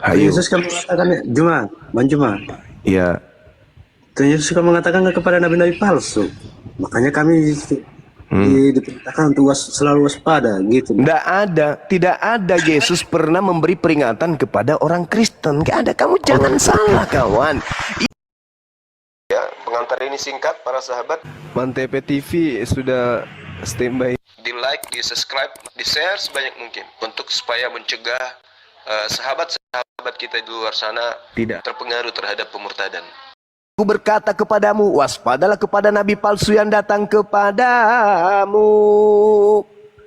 Tuhan Hayo. Yesus kan mengatakan, Juma, Bang Juma, Ya. Tuhan Yesus kan mengatakan kepada nabi-nabi palsu. Makanya kami diperintahkan untuk selalu waspada gitu. Tidak ada Yesus pernah memberi peringatan kepada orang Kristen. Gak ada, kamu jangan salah kawan. Ya, pengantar ini singkat para sahabat. Mantep TV sudah standby. Di like, di subscribe, di share sebanyak mungkin untuk supaya mencegah sahabat-sahabat kita di luar sana tidak terpengaruh terhadap pemurtadan. Aku berkata kepadamu, waspadalah kepada nabi palsu yang datang kepadamu.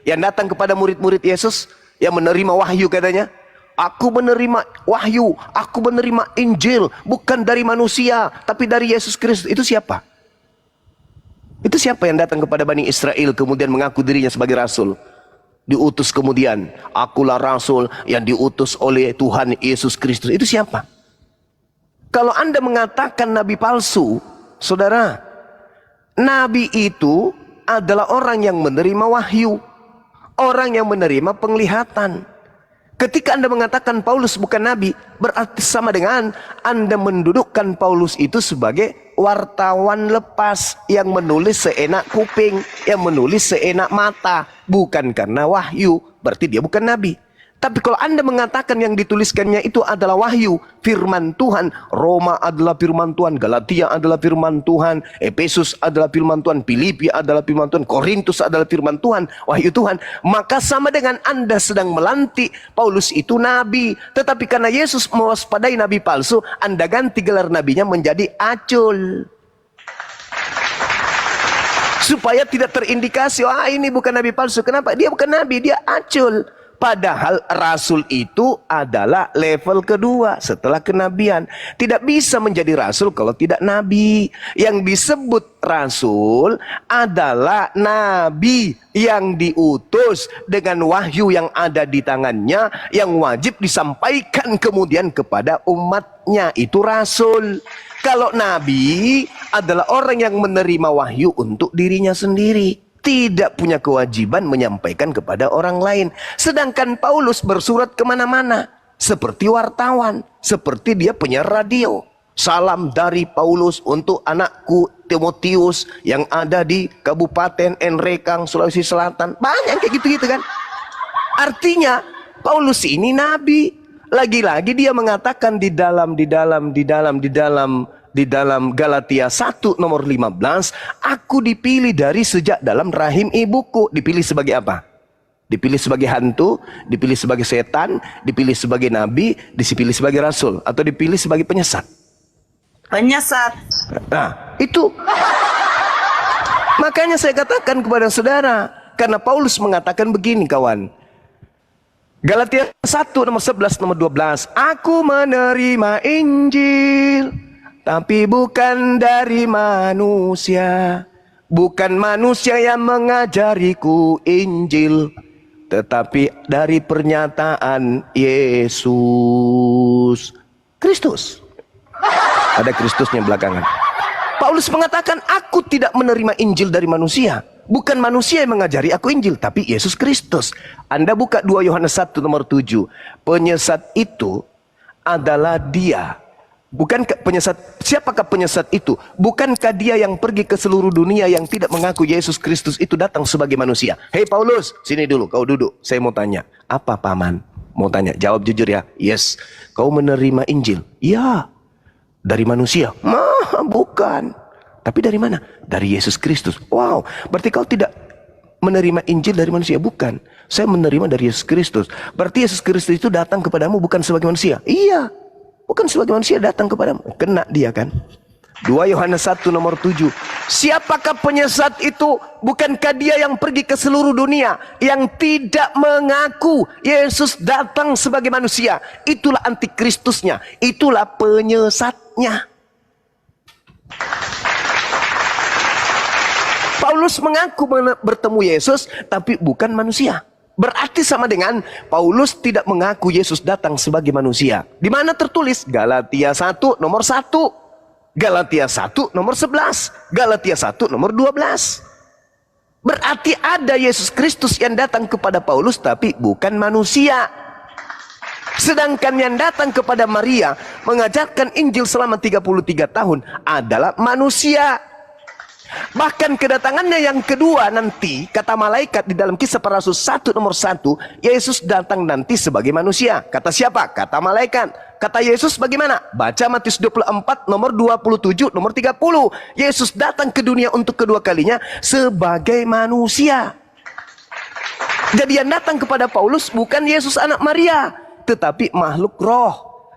Yang datang kepada murid-murid Yesus yang menerima wahyu katanya. Aku menerima wahyu, aku menerima Injil bukan dari manusia, tapi dari Yesus Kristus. Itu siapa? Itu siapa yang datang kepada Bani Israel kemudian mengaku dirinya sebagai rasul? Diutus kemudian, akulah rasul yang diutus oleh Tuhan Yesus Kristus. Itu siapa? Kalau Anda mengatakan nabi palsu, saudara, nabi itu adalah orang yang menerima wahyu, orang yang menerima penglihatan. Ketika Anda mengatakan Paulus bukan nabi, berarti sama dengan Anda mendudukkan Paulus itu sebagai wartawan lepas yang menulis seenak kuping, yang menulis seenak mata, bukan karena wahyu, berarti dia bukan nabi. Tapi kalau Anda mengatakan yang dituliskannya itu adalah wahyu, firman Tuhan, Roma adalah firman Tuhan, Galatia adalah firman Tuhan, Efesus adalah firman Tuhan, Filipi adalah firman Tuhan, Korintus adalah firman Tuhan, wahyu Tuhan, maka sama dengan Anda sedang melantik Paulus itu nabi. Tetapi karena Yesus mewaspadai nabi palsu, Anda ganti gelar nabinya menjadi acul. Supaya tidak terindikasi, wah ini bukan nabi palsu. Kenapa? Dia bukan nabi, dia acul. Padahal rasul itu adalah level kedua setelah kenabian. Tidak bisa menjadi rasul kalau tidak nabi. Yang disebut rasul adalah nabi yang diutus dengan wahyu yang ada di tangannya, yang wajib disampaikan kemudian kepada umatnya. Itu rasul. Kalau nabi adalah orang yang menerima wahyu untuk dirinya sendiri, tidak punya kewajiban menyampaikan kepada orang lain. Sedangkan Paulus bersurat kemana-mana seperti wartawan, seperti dia penyiar radio. Salam dari Paulus untuk anakku Timotius yang ada di Kabupaten Enrekang, Sulawesi Selatan. Banyak kayak gitu-gitu kan. Artinya Paulus ini nabi. Lagi-lagi dia mengatakan di dalam Galatia 1 nomor 15, aku dipilih dari sejak dalam rahim ibuku. Dipilih sebagai apa? Dipilih sebagai hantu, dipilih sebagai setan, dipilih sebagai nabi, dipilih sebagai rasul, atau dipilih sebagai penyesat. Penyesat. Nah, itu. Makanya saya katakan kepada saudara, karena Paulus mengatakan begini kawan. Galatia 1 nomor 11 nomor 12, aku menerima Injil tapi bukan dari manusia. Bukan manusia yang mengajariku Injil, tetapi dari pernyataan Yesus Kristus. Ada Kristusnya belakangan. Paulus mengatakan, aku tidak menerima Injil dari manusia. Bukan manusia yang mengajari aku Injil, tapi Yesus Kristus. Anda buka 2 Yohanes 1 nomor 7. Penyesat itu adalah dia. Bukankah penyesat? Siapakah penyesat itu? Bukankah dia yang pergi ke seluruh dunia yang tidak mengaku Yesus Kristus itu datang sebagai manusia? Hei Paulus, sini dulu, kau duduk. Saya mau tanya, apa paman? Mau tanya, jawab jujur ya. Yes. Kau menerima Injil? Ya. Dari manusia? Bukan. Tapi dari mana? Dari Yesus Kristus. Wow, berarti kau tidak menerima Injil dari manusia? Bukan. Saya menerima dari Yesus Kristus. Berarti Yesus Kristus itu datang kepadamu bukan sebagai manusia? Iya. Bukan sebagai manusia datang kepadamu. Kena dia kan. 2 Yohanes 1 nomor 7. Siapakah penyesat itu? Bukankah dia yang pergi ke seluruh dunia yang tidak mengaku Yesus datang sebagai manusia? Itulah antikristusnya. Itulah penyesatnya. Paulus mengaku bertemu Yesus tapi bukan manusia. Berarti sama dengan Paulus tidak mengaku Yesus datang sebagai manusia. Di mana tertulis? Galatia 1 nomor 1, Galatia 1 nomor 11, Galatia 1 nomor 12. Berarti ada Yesus Kristus yang datang kepada Paulus tapi bukan manusia. Sedangkan yang datang kepada Maria mengajarkan Injil selama 33 tahun adalah manusia. Bahkan kedatangannya yang kedua nanti, kata malaikat di dalam Kisah Para Rasul 1 nomor 1, Yesus datang nanti sebagai manusia. Kata siapa? Kata malaikat. Kata Yesus bagaimana? Baca Matius 24 nomor 27 nomor 30. Yesus datang ke dunia untuk kedua kalinya sebagai manusia. Jadi yang datang kepada Paulus bukan Yesus anak Maria, tetapi makhluk roh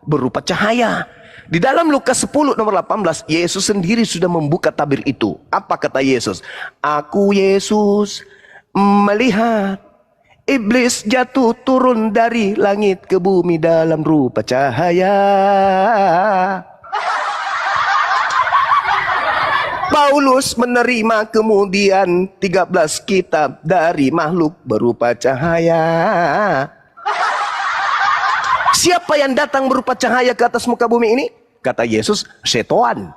berupa cahaya. Di dalam Lukas 10 nomor 18, Yesus sendiri sudah membuka tabir itu. Apa kata Yesus? Aku Yesus melihat iblis jatuh turun dari langit ke bumi dalam rupa cahaya. Paulus menerima kemudian 13 kitab dari makhluk berupa cahaya. Siapa yang datang berupa cahaya ke atas muka bumi ini? Kata Yesus, setan.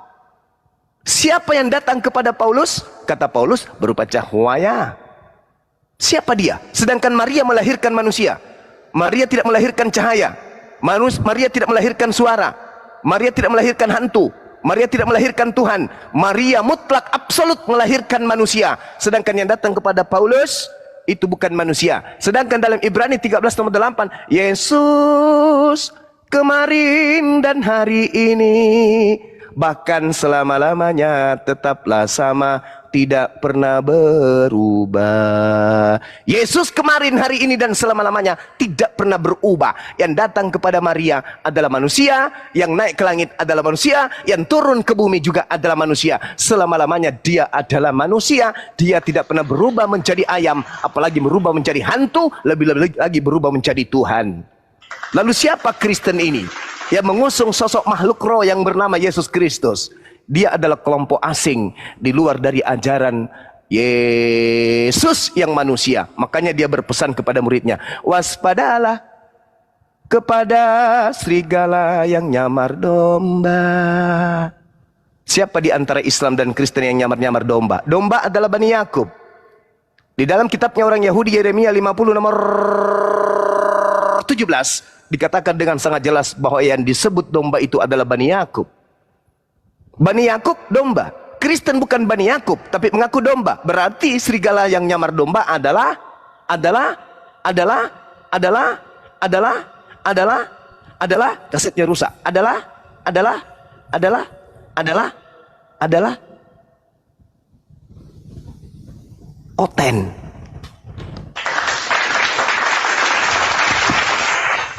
Siapa yang datang kepada Paulus? Kata Paulus, berupa cahaya. Siapa dia? Sedangkan Maria melahirkan manusia. Maria tidak melahirkan cahaya. Maria tidak melahirkan suara. Maria tidak melahirkan hantu. Maria tidak melahirkan Tuhan. Maria mutlak absolut melahirkan manusia. Sedangkan yang datang kepada Paulus itu bukan manusia. Sedangkan dalam Ibrani 13 nomor 8, Yesus kemarin dan hari ini bahkan selama-lamanya tetaplah sama, tidak pernah berubah. Yesus kemarin, hari ini dan selama-lamanya tidak pernah berubah. Yang datang kepada Maria adalah manusia, yang naik ke langit adalah manusia, yang turun ke bumi juga adalah manusia. Selama-lamanya dia adalah manusia. Dia tidak pernah berubah menjadi ayam, apalagi berubah menjadi hantu, lebih-lebih lagi berubah menjadi Tuhan. Lalu siapa Kristen ini yang mengusung sosok makhluk roh yang bernama Yesus Kristus? Dia adalah kelompok asing di luar dari ajaran Yesus yang manusia. Makanya dia berpesan kepada muridnya, waspadalah kepada serigala yang nyamar domba. Siapa di antara Islam dan Kristen yang nyamar-nyamar domba? Domba adalah Bani Yakub. Di dalam kitabnya orang Yahudi, Yeremia 50 nomor 17, dikatakan dengan sangat jelas bahwa yang disebut domba itu adalah Bani Yakub. Bani Yakub domba. Kristen bukan Bani Yakub, tapi mengaku domba. Berarti serigala yang nyamar domba adalah kasetnya rusak. Adalah Oten.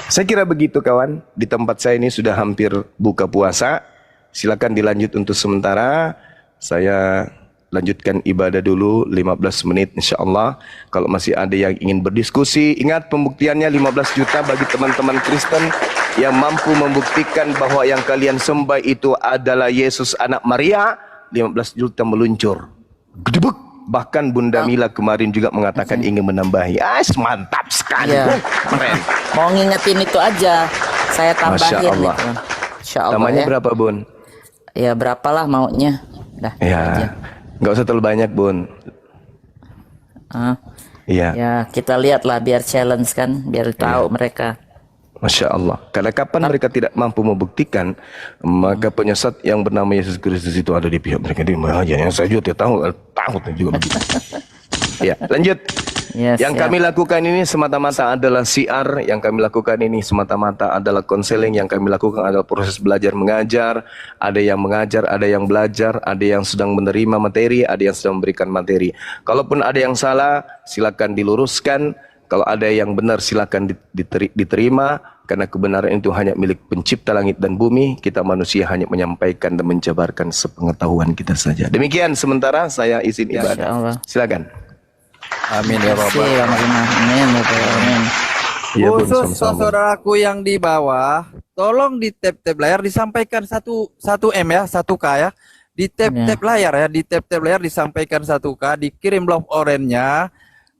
Saya kira begitu kawan. Di tempat saya ini sudah hampir buka puasa. Silakan dilanjut untuk sementara. Saya lanjutkan ibadah dulu 15 menit insyaAllah. Kalau masih ada yang ingin berdiskusi, ingat pembuktiannya 15 juta bagi teman-teman Kristen yang mampu membuktikan bahwa yang kalian sembah itu adalah Yesus anak Maria. 15 juta meluncur. Gedebuk. Bahkan Bunda Mila kemarin juga mengatakan ingin menambahi. Mantap sekali. Ya. Keren. Mau ngingetin itu aja, saya tambahin. Masya Allah. Nih, Insya Allah. Namanya ya. berapa Bun? Ya berapalah maunya. Dah. Ya, nggak usah terlalu banyak Bun. Iya. Ya kita lihatlah biar challenge kan, biar tahu mereka. Masya Allah. Karena kapan mereka tidak mampu membuktikan, maka penyesat yang bernama Yesus Kristus itu ada di pihak mereka. Yang saya juga tidak tahu juga begitu. Ya, lanjut. Yes, yang kami lakukan ini semata-mata adalah siar, yang kami lakukan ini semata-mata adalah konseling, yang kami lakukan adalah proses belajar mengajar. Ada yang mengajar, ada yang belajar, ada yang sedang menerima materi, ada yang sedang memberikan materi. Kalaupun ada yang salah, silakan diluruskan. Kalau ada yang benar, silakan diterima. Karena kebenaran itu hanya milik pencipta langit dan bumi. Kita manusia hanya menyampaikan dan menjabarkan sepengetahuan kita saja. Demikian sementara saya izin ibadah. Silakan. Amin ya Rabbal. Amin ya Rabbal. Ya, Bun, Khusus sama-sama. saudaraku yang di bawah, tolong di tap-tap layar disampaikan 1 M ya, 1K ya. Di tap-tap layar ya, di tap-tap layar disampaikan 1K, dikirim love orange-nya.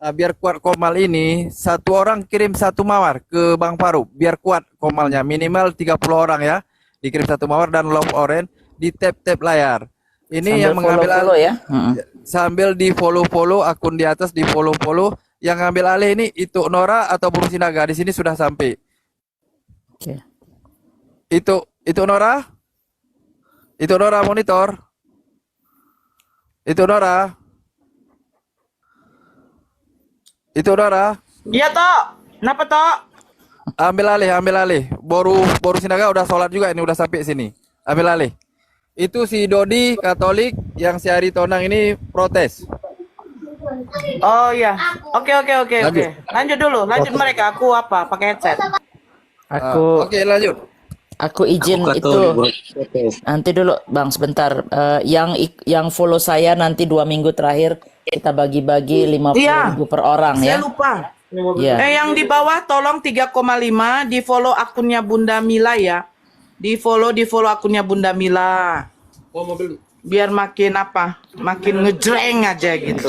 Biar kuat Komal ini, 1 orang kirim 1 mawar ke Bang Faru, biar kuat Komalnya, minimal 30 orang ya. Dikirim 1 mawar dan love orange di tap-tap layar. Ini Sambil yang mengambil follow ya. sambil di follow akun di atas, di follow yang ngambil alih ini itu Nora atau Bung Sinaga di sini sudah sampai. Oke. Itu Nora? Itu Nora monitor? Itu Nora? Itu Nora? Iya Tok. Kenapa Tok? Ambil alih. Boru Sinaga udah sholat juga ini, udah sampai sini. Ambil alih. Itu si Dodi Katolik, yang si Ari Tonang ini protes. Oh iya. Oke. Lanjut. Lanjut dulu. Lanjut mereka. Aku apa? Pakai headset. Aku Oke, lanjut. aku izin Aku itu Katolik, bro. nanti dulu Bang sebentar. Yang follow saya nanti 2 minggu terakhir kita bagi-bagi 50.000 per orang Saya ya. lupa. Iya. Yang di bawah tolong 3,5 di follow akunnya Bunda Mila ya. Di follow akunnya Bunda Mila. Biar makin apa? Makin ngejreng aja gitu.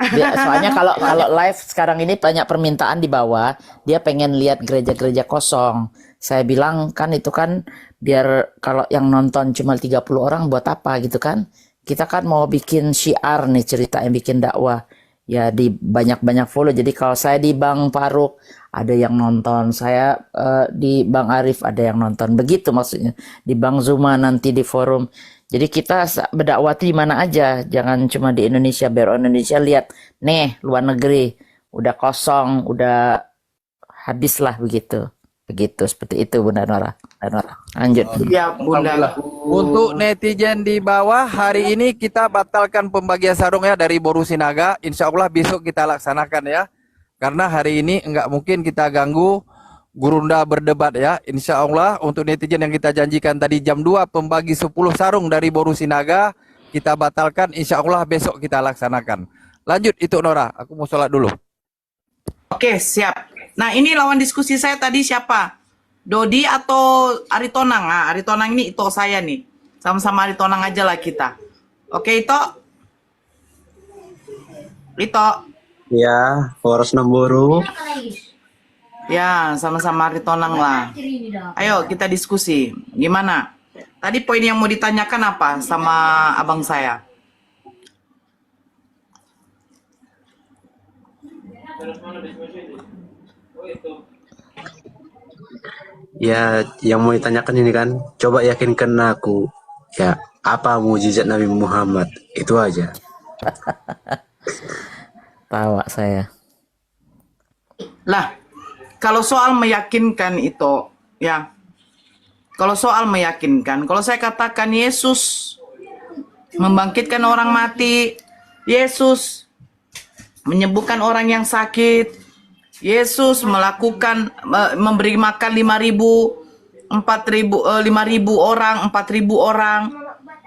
Soalnya kalau live sekarang ini banyak permintaan di bawah, dia pengen lihat gereja-gereja kosong. Saya bilang kan itu kan biar kalau yang nonton cuma 30 orang buat apa gitu kan. Kita kan mau bikin syiar nih, cerita yang bikin dakwah. Ya di banyak-banyak follow. Jadi kalau saya di Bang Faruk ada yang nonton, saya di Bang Arif ada yang nonton. Begitu maksudnya. Di Bang Zuma nanti di forum. Jadi kita berdakwah di mana aja, jangan cuma di Indonesia. Biar orang Indonesia lihat, nih luar negeri udah kosong, udah habis lah begitu. Begitu seperti itu Bunda Nora. Lanjut. Iya Bunda. Untuk netizen di bawah, hari ini kita batalkan pembagian sarung ya dari Boru Sinaga. Insya Allah besok kita laksanakan ya. Karena hari ini enggak mungkin kita ganggu Gurunda berdebat ya. Insya Allah untuk netizen yang kita janjikan tadi jam 2 pembagi 10 sarung dari Boru Sinaga kita batalkan. Insya Allah besok kita laksanakan. Lanjut itu Nora, aku mau sholat dulu. Oke, siap. Nah, ini lawan diskusi saya tadi siapa? Dodi atau Aritonang? Nah, Aritonang ini Ito saya nih. Sama-sama Aritonang aja lah kita. Oke, Ito. Ya, Poros Namburu. Ya, sama-sama Aritonang lah. Ayo, kita diskusi. Gimana? Tadi poin yang mau ditanyakan apa sama abang saya? Ya, yang mau ditanyakan ini kan, coba yakinkan aku. Ya, apa mujizat Nabi Muhammad? Itu aja. Tawa saya. Lah, kalau soal meyakinkan itu, ya. Kalau soal meyakinkan, kalau saya katakan Yesus membangkitkan orang mati, Yesus menyembuhkan orang yang sakit, Yesus melakukan memberi makan 5.000 orang, 4.000 orang.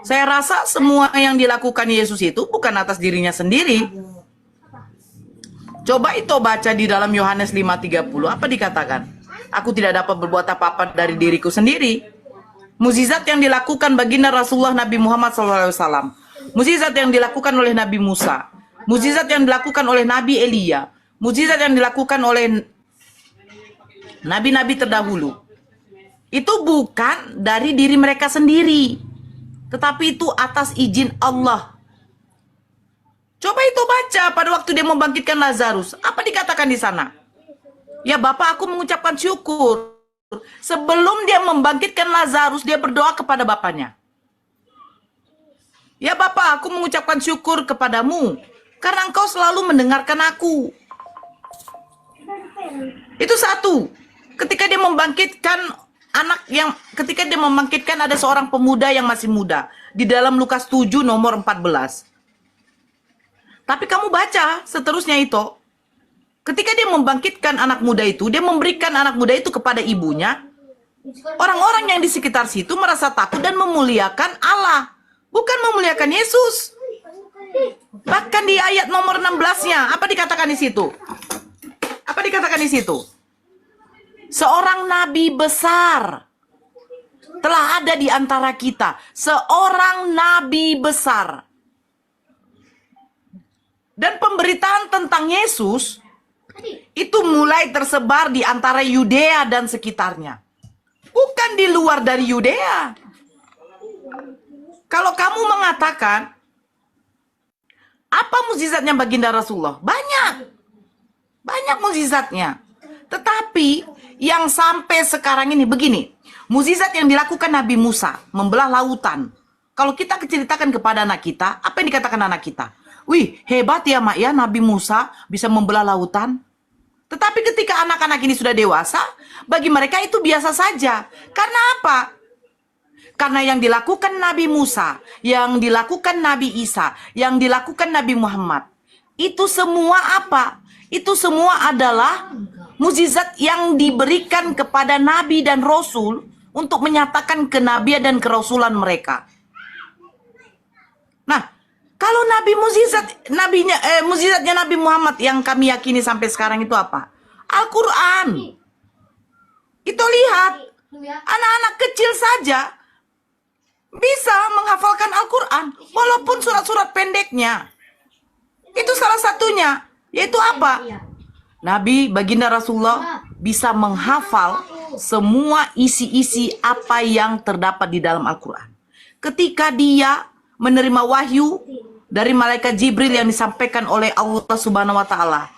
Saya rasa semua yang dilakukan Yesus itu bukan atas dirinya sendiri. Coba itu baca di dalam Yohanes 5:30, apa dikatakan? Aku tidak dapat berbuat apa-apa dari diriku sendiri. Mukjizat yang dilakukan baginda Rasulullah Nabi Muhammad SAW, mukjizat yang dilakukan oleh Nabi Musa, mukjizat yang dilakukan oleh Nabi Elia, mukjizat yang dilakukan oleh nabi-nabi terdahulu, itu bukan dari diri mereka sendiri, tetapi itu atas izin Allah. Coba itu baca pada waktu dia membangkitkan Lazarus. Apa dikatakan di sana? Ya Bapak, aku mengucapkan syukur. Sebelum dia membangkitkan Lazarus, dia berdoa kepada Bapaknya. Ya Bapak, aku mengucapkan syukur kepadamu karena engkau selalu mendengarkan aku. Itu satu. Ketika dia membangkitkan ketika dia membangkitkan ada seorang pemuda yang masih muda. Di dalam Lukas 7 nomor 14. Tapi kamu baca seterusnya itu. Ketika dia membangkitkan anak muda itu, dia memberikan anak muda itu kepada ibunya. Orang-orang yang di sekitar situ merasa takut dan memuliakan Allah. Bukan memuliakan Yesus. Bahkan di ayat nomor 16-nya, apa dikatakan di situ? Apa dikatakan di situ? Seorang nabi besar telah ada di antara kita. Seorang nabi besar. Dan pemberitaan tentang Yesus itu mulai tersebar di antara Yudea dan sekitarnya. Bukan di luar dari Yudea. Kalau kamu mengatakan, apa mukjizatnya baginda Rasulullah? Banyak. Banyak mukjizatnya. Tetapi yang sampai sekarang ini begini, mukjizat yang dilakukan Nabi Musa membelah lautan. Kalau kita ceritakan kepada anak kita, apa yang dikatakan anak kita? Wih, hebat ya Mak ya, Nabi Musa bisa membelah lautan. Tetapi ketika anak-anak ini sudah dewasa, bagi mereka itu biasa saja. Karena apa? Karena yang dilakukan Nabi Musa, yang dilakukan Nabi Isa, yang dilakukan Nabi Muhammad, itu semua apa? Itu semua adalah mukjizat yang diberikan kepada Nabi dan Rasul untuk menyatakan kenabian dan kerasulan mereka. Nah, kalau mukjizatnya Nabi Muhammad yang kami yakini sampai sekarang itu apa? Al-Quran. Itu lihat, anak-anak kecil saja bisa menghafalkan Al-Quran walaupun surat-surat pendeknya. Itu salah satunya, yaitu apa? Nabi baginda Rasulullah bisa menghafal semua isi-isi apa yang terdapat di dalam Al-Quran. Ketika dia menerima wahyu dari malaikat Jibril yang disampaikan oleh Allah Subhanahu wa taala,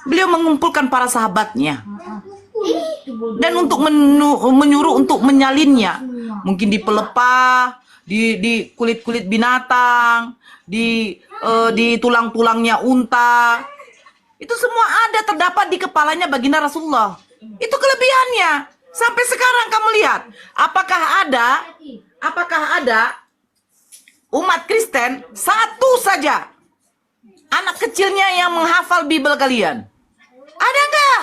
beliau mengumpulkan para sahabatnya dan untuk menyuruh untuk menyalinnya, mungkin di pelepah, di kulit-kulit binatang, di tulang-tulangnya unta. Itu semua ada terdapat di kepalanya baginda Rasulullah. Itu kelebihannya. Sampai sekarang kamu lihat, apakah ada umat Kristen satu saja anak kecilnya yang menghafal Bible kalian? Ada nggak?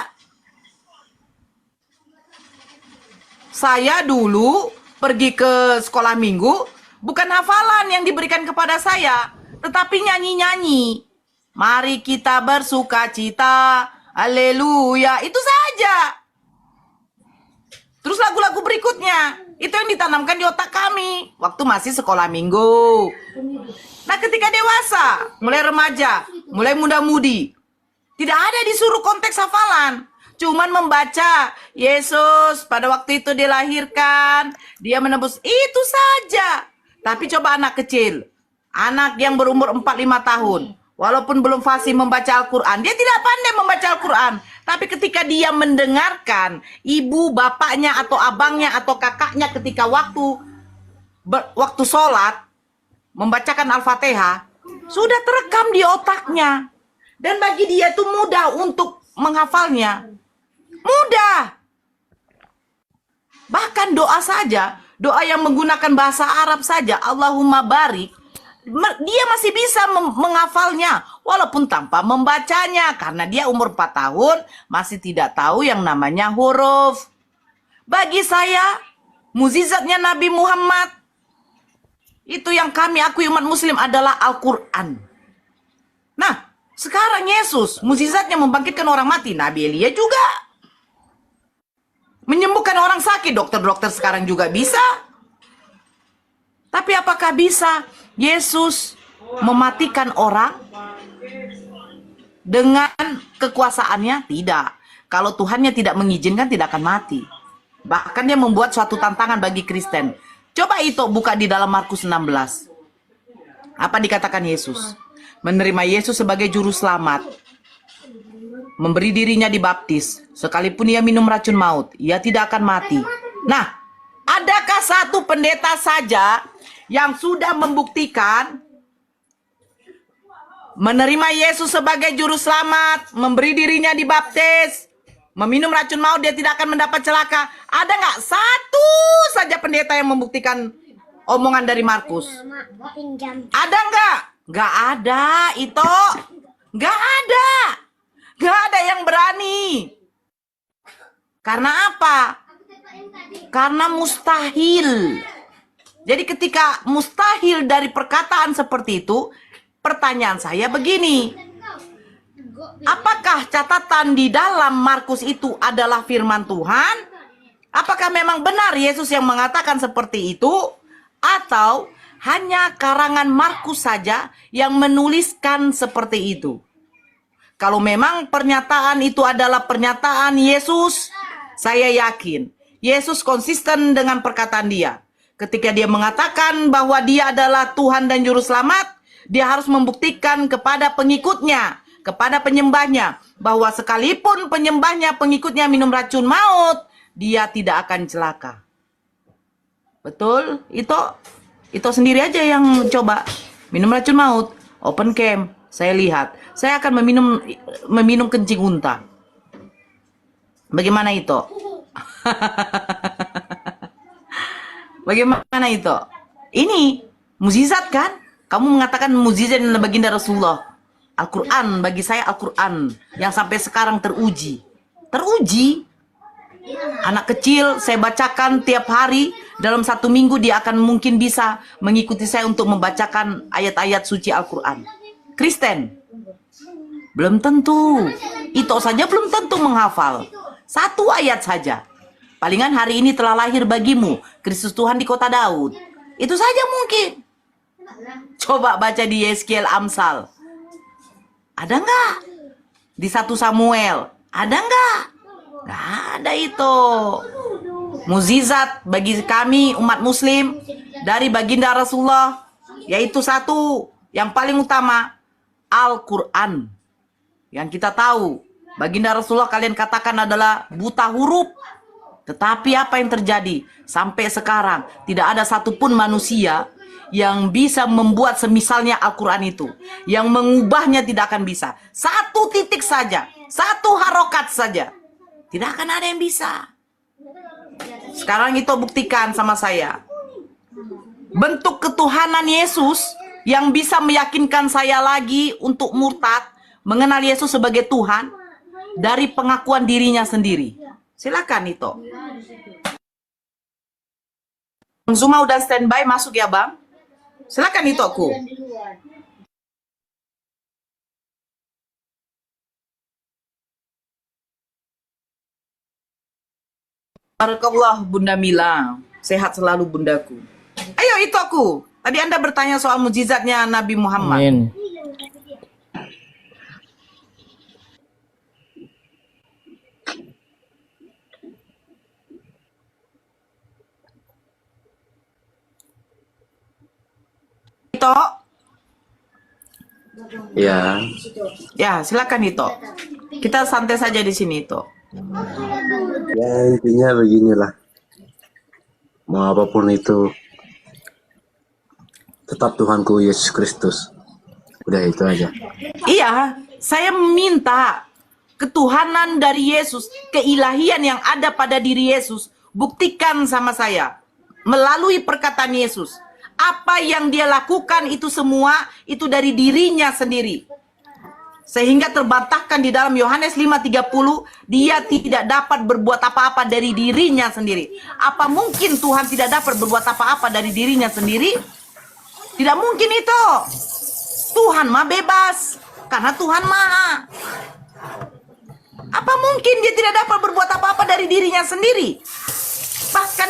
Saya dulu pergi ke sekolah minggu, bukan hafalan yang diberikan kepada saya, tetapi nyanyi-nyanyi. Mari kita bersuka cita, haleluya, itu saja. Terus lagu-lagu berikutnya, itu yang ditanamkan di otak kami waktu masih sekolah minggu. Nah, ketika dewasa, mulai remaja, mulai muda-mudi, tidak ada disuruh konteks hafalan. Cuman membaca, Yesus pada waktu itu dilahirkan, dia menebus, itu saja. Tapi coba anak kecil, anak yang berumur 4-5 tahun, walaupun belum fasih membaca Al-Quran, dia tidak pandai membaca Al-Quran. Tapi ketika dia mendengarkan ibu, bapaknya, atau abangnya, atau kakaknya ketika waktu sholat, membacakan Al-Fatihah, sudah terekam di otaknya. Dan bagi dia itu mudah untuk menghafalnya. Mudah. Bahkan doa saja, doa yang menggunakan bahasa Arab saja, Allahumma barik, dia masih bisa menghafalnya walaupun tanpa membacanya, karena dia umur 4 tahun masih tidak tahu yang namanya huruf. Bagi saya, mukjizatnya Nabi Muhammad itu yang kami akui umat muslim adalah Al-Quran. Nah, sekarang Yesus mukjizatnya membangkitkan orang mati. Nabi Elia juga menyembuhkan orang sakit, dokter-dokter sekarang juga bisa. Tapi apakah bisa Yesus mematikan orang dengan kekuasaannya? Tidak. Kalau Tuhannya tidak mengizinkan, tidak akan mati. Bahkan dia membuat suatu tantangan bagi Kristen. Coba itu buka di dalam Markus 16. Apa dikatakan Yesus? Menerima Yesus sebagai juru selamat, memberi dirinya dibaptis, sekalipun ia minum racun maut, ia tidak akan mati. Nah, adakah satu pendeta saja yang sudah membuktikan menerima Yesus sebagai juru selamat, memberi dirinya dibaptis, meminum racun maut, dia tidak akan mendapat celaka? Ada nggak satu saja pendeta yang membuktikan omongan dari Markus? Ada nggak? Nggak ada, itu. Nggak ada. Nggak ada yang berani. Karena apa? Karena mustahil. Jadi ketika mustahil dari perkataan seperti itu, pertanyaan saya begini. Apakah catatan di dalam Markus itu adalah firman Tuhan? Apakah memang benar Yesus yang mengatakan seperti itu? Atau hanya karangan Markus saja yang menuliskan seperti itu? Kalau memang pernyataan itu adalah pernyataan Yesus, saya yakin Yesus konsisten dengan perkataan dia. Ketika dia mengatakan bahwa dia adalah Tuhan dan Juru Selamat, dia harus membuktikan kepada pengikutnya kepada penyembahnya bahwa sekalipun penyembahnya pengikutnya minum racun maut, dia tidak akan celaka. Betul? Itu sendiri aja yang coba minum racun maut, open camp. Saya lihat, saya akan meminum kencing unta. Bagaimana itu? Bagaimana itu? Ini mukjizat kan? Kamu mengatakan mukjizat adalah baginda Rasulullah. Al-Quran, bagi saya Al-Quran yang sampai sekarang teruji. Teruji. Anak kecil saya bacakan tiap hari, dalam 1 minggu dia akan mungkin bisa mengikuti saya untuk membacakan ayat-ayat suci Al-Quran. Kristen, belum tentu. Itu saja belum tentu menghafal. 1 ayat saja. Palingan hari ini telah lahir bagimu Kristus Tuhan di kota Daud. Itu saja mungkin. Coba baca di Yeskiel Amsal. Ada nggak? Di 1 Samuel. Ada nggak? Nggak ada itu. Mukjizat bagi kami umat muslim dari baginda Rasulullah, yaitu 1 yang paling utama, Al-Quran. Yang kita tahu, baginda Rasulullah kalian katakan adalah buta huruf. Tetapi apa yang terjadi? Sampai sekarang tidak ada satupun manusia yang bisa membuat semisalnya Al-Quran itu. Yang mengubahnya tidak akan bisa. 1 titik saja, 1 harokat saja, tidak akan ada yang bisa. Sekarang itu buktikan sama saya. Bentuk ketuhanan Yesus yang bisa meyakinkan saya lagi untuk murtad, mengenal Yesus sebagai Tuhan, dari pengakuan dirinya sendiri. Silakan itu. Zuma udah standby, masuk ya Bang. Silakan itu aku. Barakallah Bunda Mila. Sehat selalu bundaku. Ayo itu aku. Tadi Anda bertanya soal mujizatnya Nabi Muhammad. Amin. Itu. Ya, Ya, silakan itu. Kita santai saja di sini itu. ya intinya beginilah. Mau apapun itu, tetap Tuhanku Yesus Kristus. Udah itu aja. Iya, saya meminta ketuhanan dari Yesus, keilahian yang ada pada diri Yesus, buktikan sama saya melalui perkataan Yesus. Apa yang dia lakukan itu semua itu dari dirinya sendiri. Sehingga terbantahkan di dalam Yohanes 5:30, dia tidak dapat berbuat apa-apa dari dirinya sendiri. Apa mungkin Tuhan tidak dapat berbuat apa-apa dari dirinya sendiri? Tidak mungkin itu. Tuhan mah bebas, karena Tuhan maha. Apa mungkin dia tidak dapat berbuat apa-apa dari dirinya sendiri? Bahkan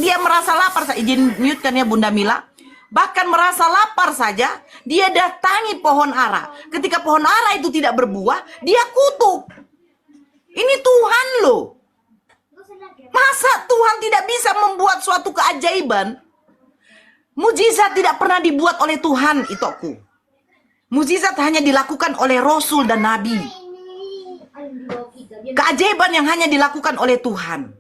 dia merasa lapar. Izin mute kan ya Bunda Mila. Bahkan merasa lapar saja, dia datangi pohon ara. Ketika pohon ara itu tidak berbuah, dia kutuk. Ini Tuhan loh. Masa Tuhan tidak bisa membuat suatu keajaiban? Mujizat tidak pernah dibuat oleh Tuhan, itu aku. Mujizat hanya dilakukan oleh Rasul dan Nabi. Keajaiban yang hanya dilakukan oleh Tuhan.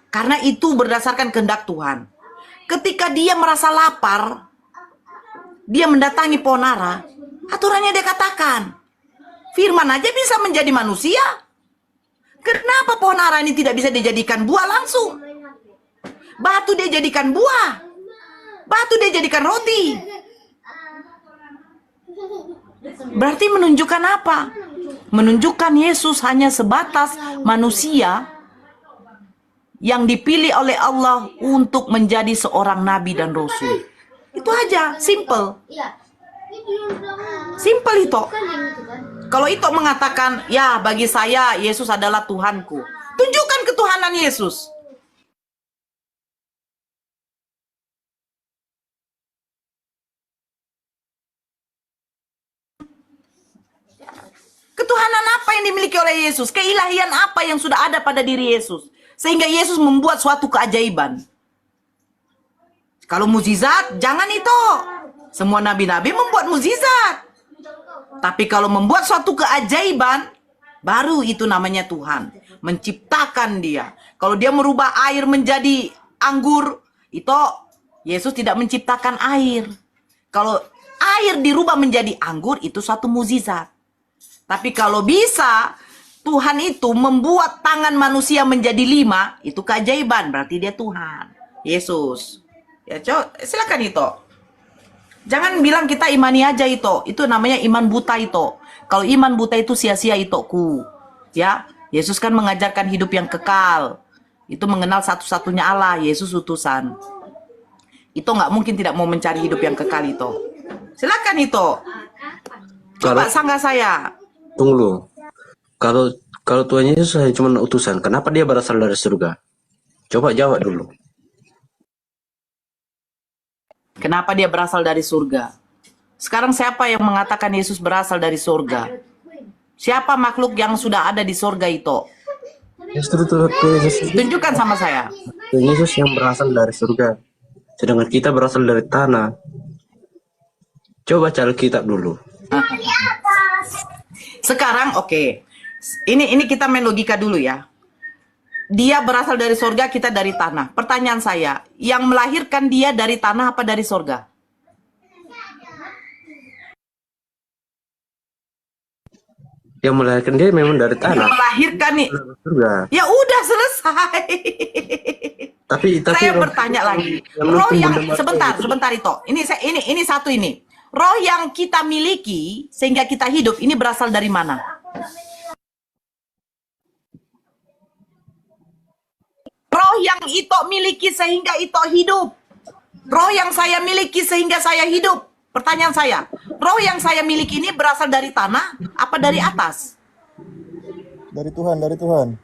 Karena itu berdasarkan kehendak Tuhan. Ketika dia merasa lapar, dia mendatangi pohon ara. Aturannya dia katakan, firman aja bisa menjadi manusia. Kenapa pohon ara ini tidak bisa dijadikan buah langsung? Batu dia jadikan buah. Batu dia jadikan roti. Berarti menunjukkan apa? Menunjukkan Yesus hanya sebatas manusia yang dipilih oleh Allah untuk menjadi seorang nabi dan rasul. Itu aja, simple. Simple itu. Kalau itu mengatakan, ya bagi saya Yesus adalah Tuhanku. Tunjukkan ketuhanan Yesus. Ketuhanan apa yang dimiliki oleh Yesus? Keilahian apa yang sudah ada pada diri Yesus? Sehingga Yesus membuat suatu keajaiban. Kalau mukjizat, jangan itu. Semua nabi-nabi membuat mukjizat. Tapi kalau membuat suatu keajaiban, baru itu namanya Tuhan. Menciptakan dia. Kalau dia merubah air menjadi anggur, itu Yesus tidak menciptakan air. Kalau air dirubah menjadi anggur, itu suatu mukjizat. Tapi kalau bisa Tuhan itu membuat tangan manusia menjadi 5, itu keajaiban, berarti dia Tuhan. Yesus. Ya, silakan itu. Jangan bilang kita imani aja itu. Itu namanya iman buta itu. Kalau iman buta itu sia-sia itu ku. Ya, Yesus kan mengajarkan hidup yang kekal. Itu mengenal satu-satunya Allah, Yesus utusan. Itu nggak mungkin tidak mau mencari hidup yang kekal itu. Silakan itu. Coba sanggah saya. Tunggu dulu. Kalau Tuhan Yesus hanya cuma utusan, kenapa dia berasal dari surga? Coba jawab dulu. Kenapa dia berasal dari surga? Sekarang siapa yang mengatakan Yesus berasal dari surga? Siapa makhluk yang sudah ada di surga itu? Justru Tuhan Yesus, Tunjukkan sama saya. Tuhan Yesus yang berasal dari surga. Sedangkan kita berasal dari tanah. Coba cari kitab dulu. Sekarang oke. Ini kita main logika dulu ya. Dia berasal dari surga, kita dari tanah. Pertanyaan saya, yang melahirkan dia dari tanah apa dari surga? Yang melahirkan dia memang dari Yang tanah. melahirkan nih. Surga. Ya udah selesai. Tapi Saya bertanya lagi. Roh yang sebentar itu. Ini satu ini. Roh yang kita miliki sehingga kita hidup ini berasal dari mana? Roh yang Ito miliki sehingga Ito hidup. Roh yang saya miliki sehingga saya hidup. Pertanyaan saya, roh yang saya miliki ini berasal dari tanah apa dari atas? Dari Tuhan, dari Tuhan.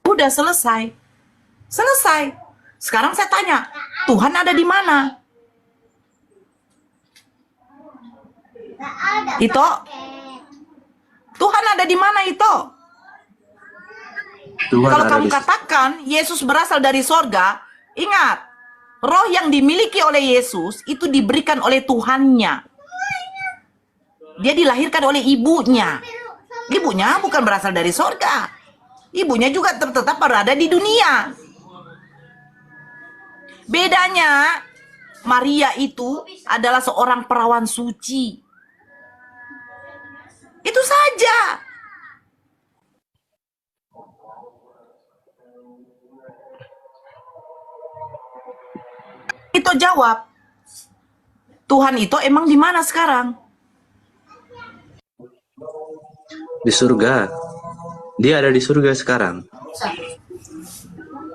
Udah selesai. Selesai. Sekarang saya tanya, Tuhan ada di mana? Ito? Tuhan ada di mana Ito? Tuhan Kalau ada kamu di katakan Yesus berasal dari sorga, ingat, roh yang dimiliki oleh Yesus itu diberikan oleh Tuhannya. Dia dilahirkan oleh ibunya. Ibunya bukan berasal dari sorga. Ibunya juga tetap berada di dunia. Bedanya, Maria itu adalah seorang perawan suci. Itu saja. Itu jawab. Tuhan itu emang di mana sekarang? Di surga. Dia ada di surga sekarang.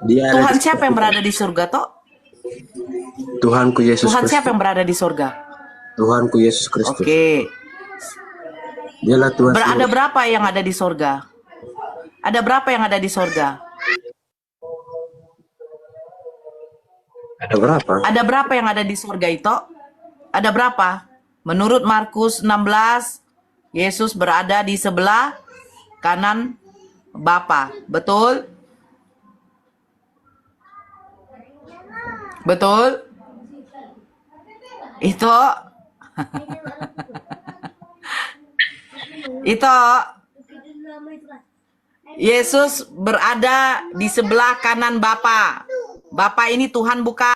Dia ada Tuhan di siapa yang berada di surga toh? Tuhanku Yesus Tuhan Kristus. siapa yang berada di surga? Tuhanku Yesus Kristus. Oke. Dialah Tuhan. Ada berapa yang ada di surga? Ada berapa yang ada di surga? Ada berapa? Ada berapa yang ada di surga itu? Ada berapa? Menurut Markus 16, Yesus berada di sebelah kanan Bapa. Betul? Betul? Itu itu Yesus berada di sebelah kanan Bapa. Bapa ini Tuhan bukan?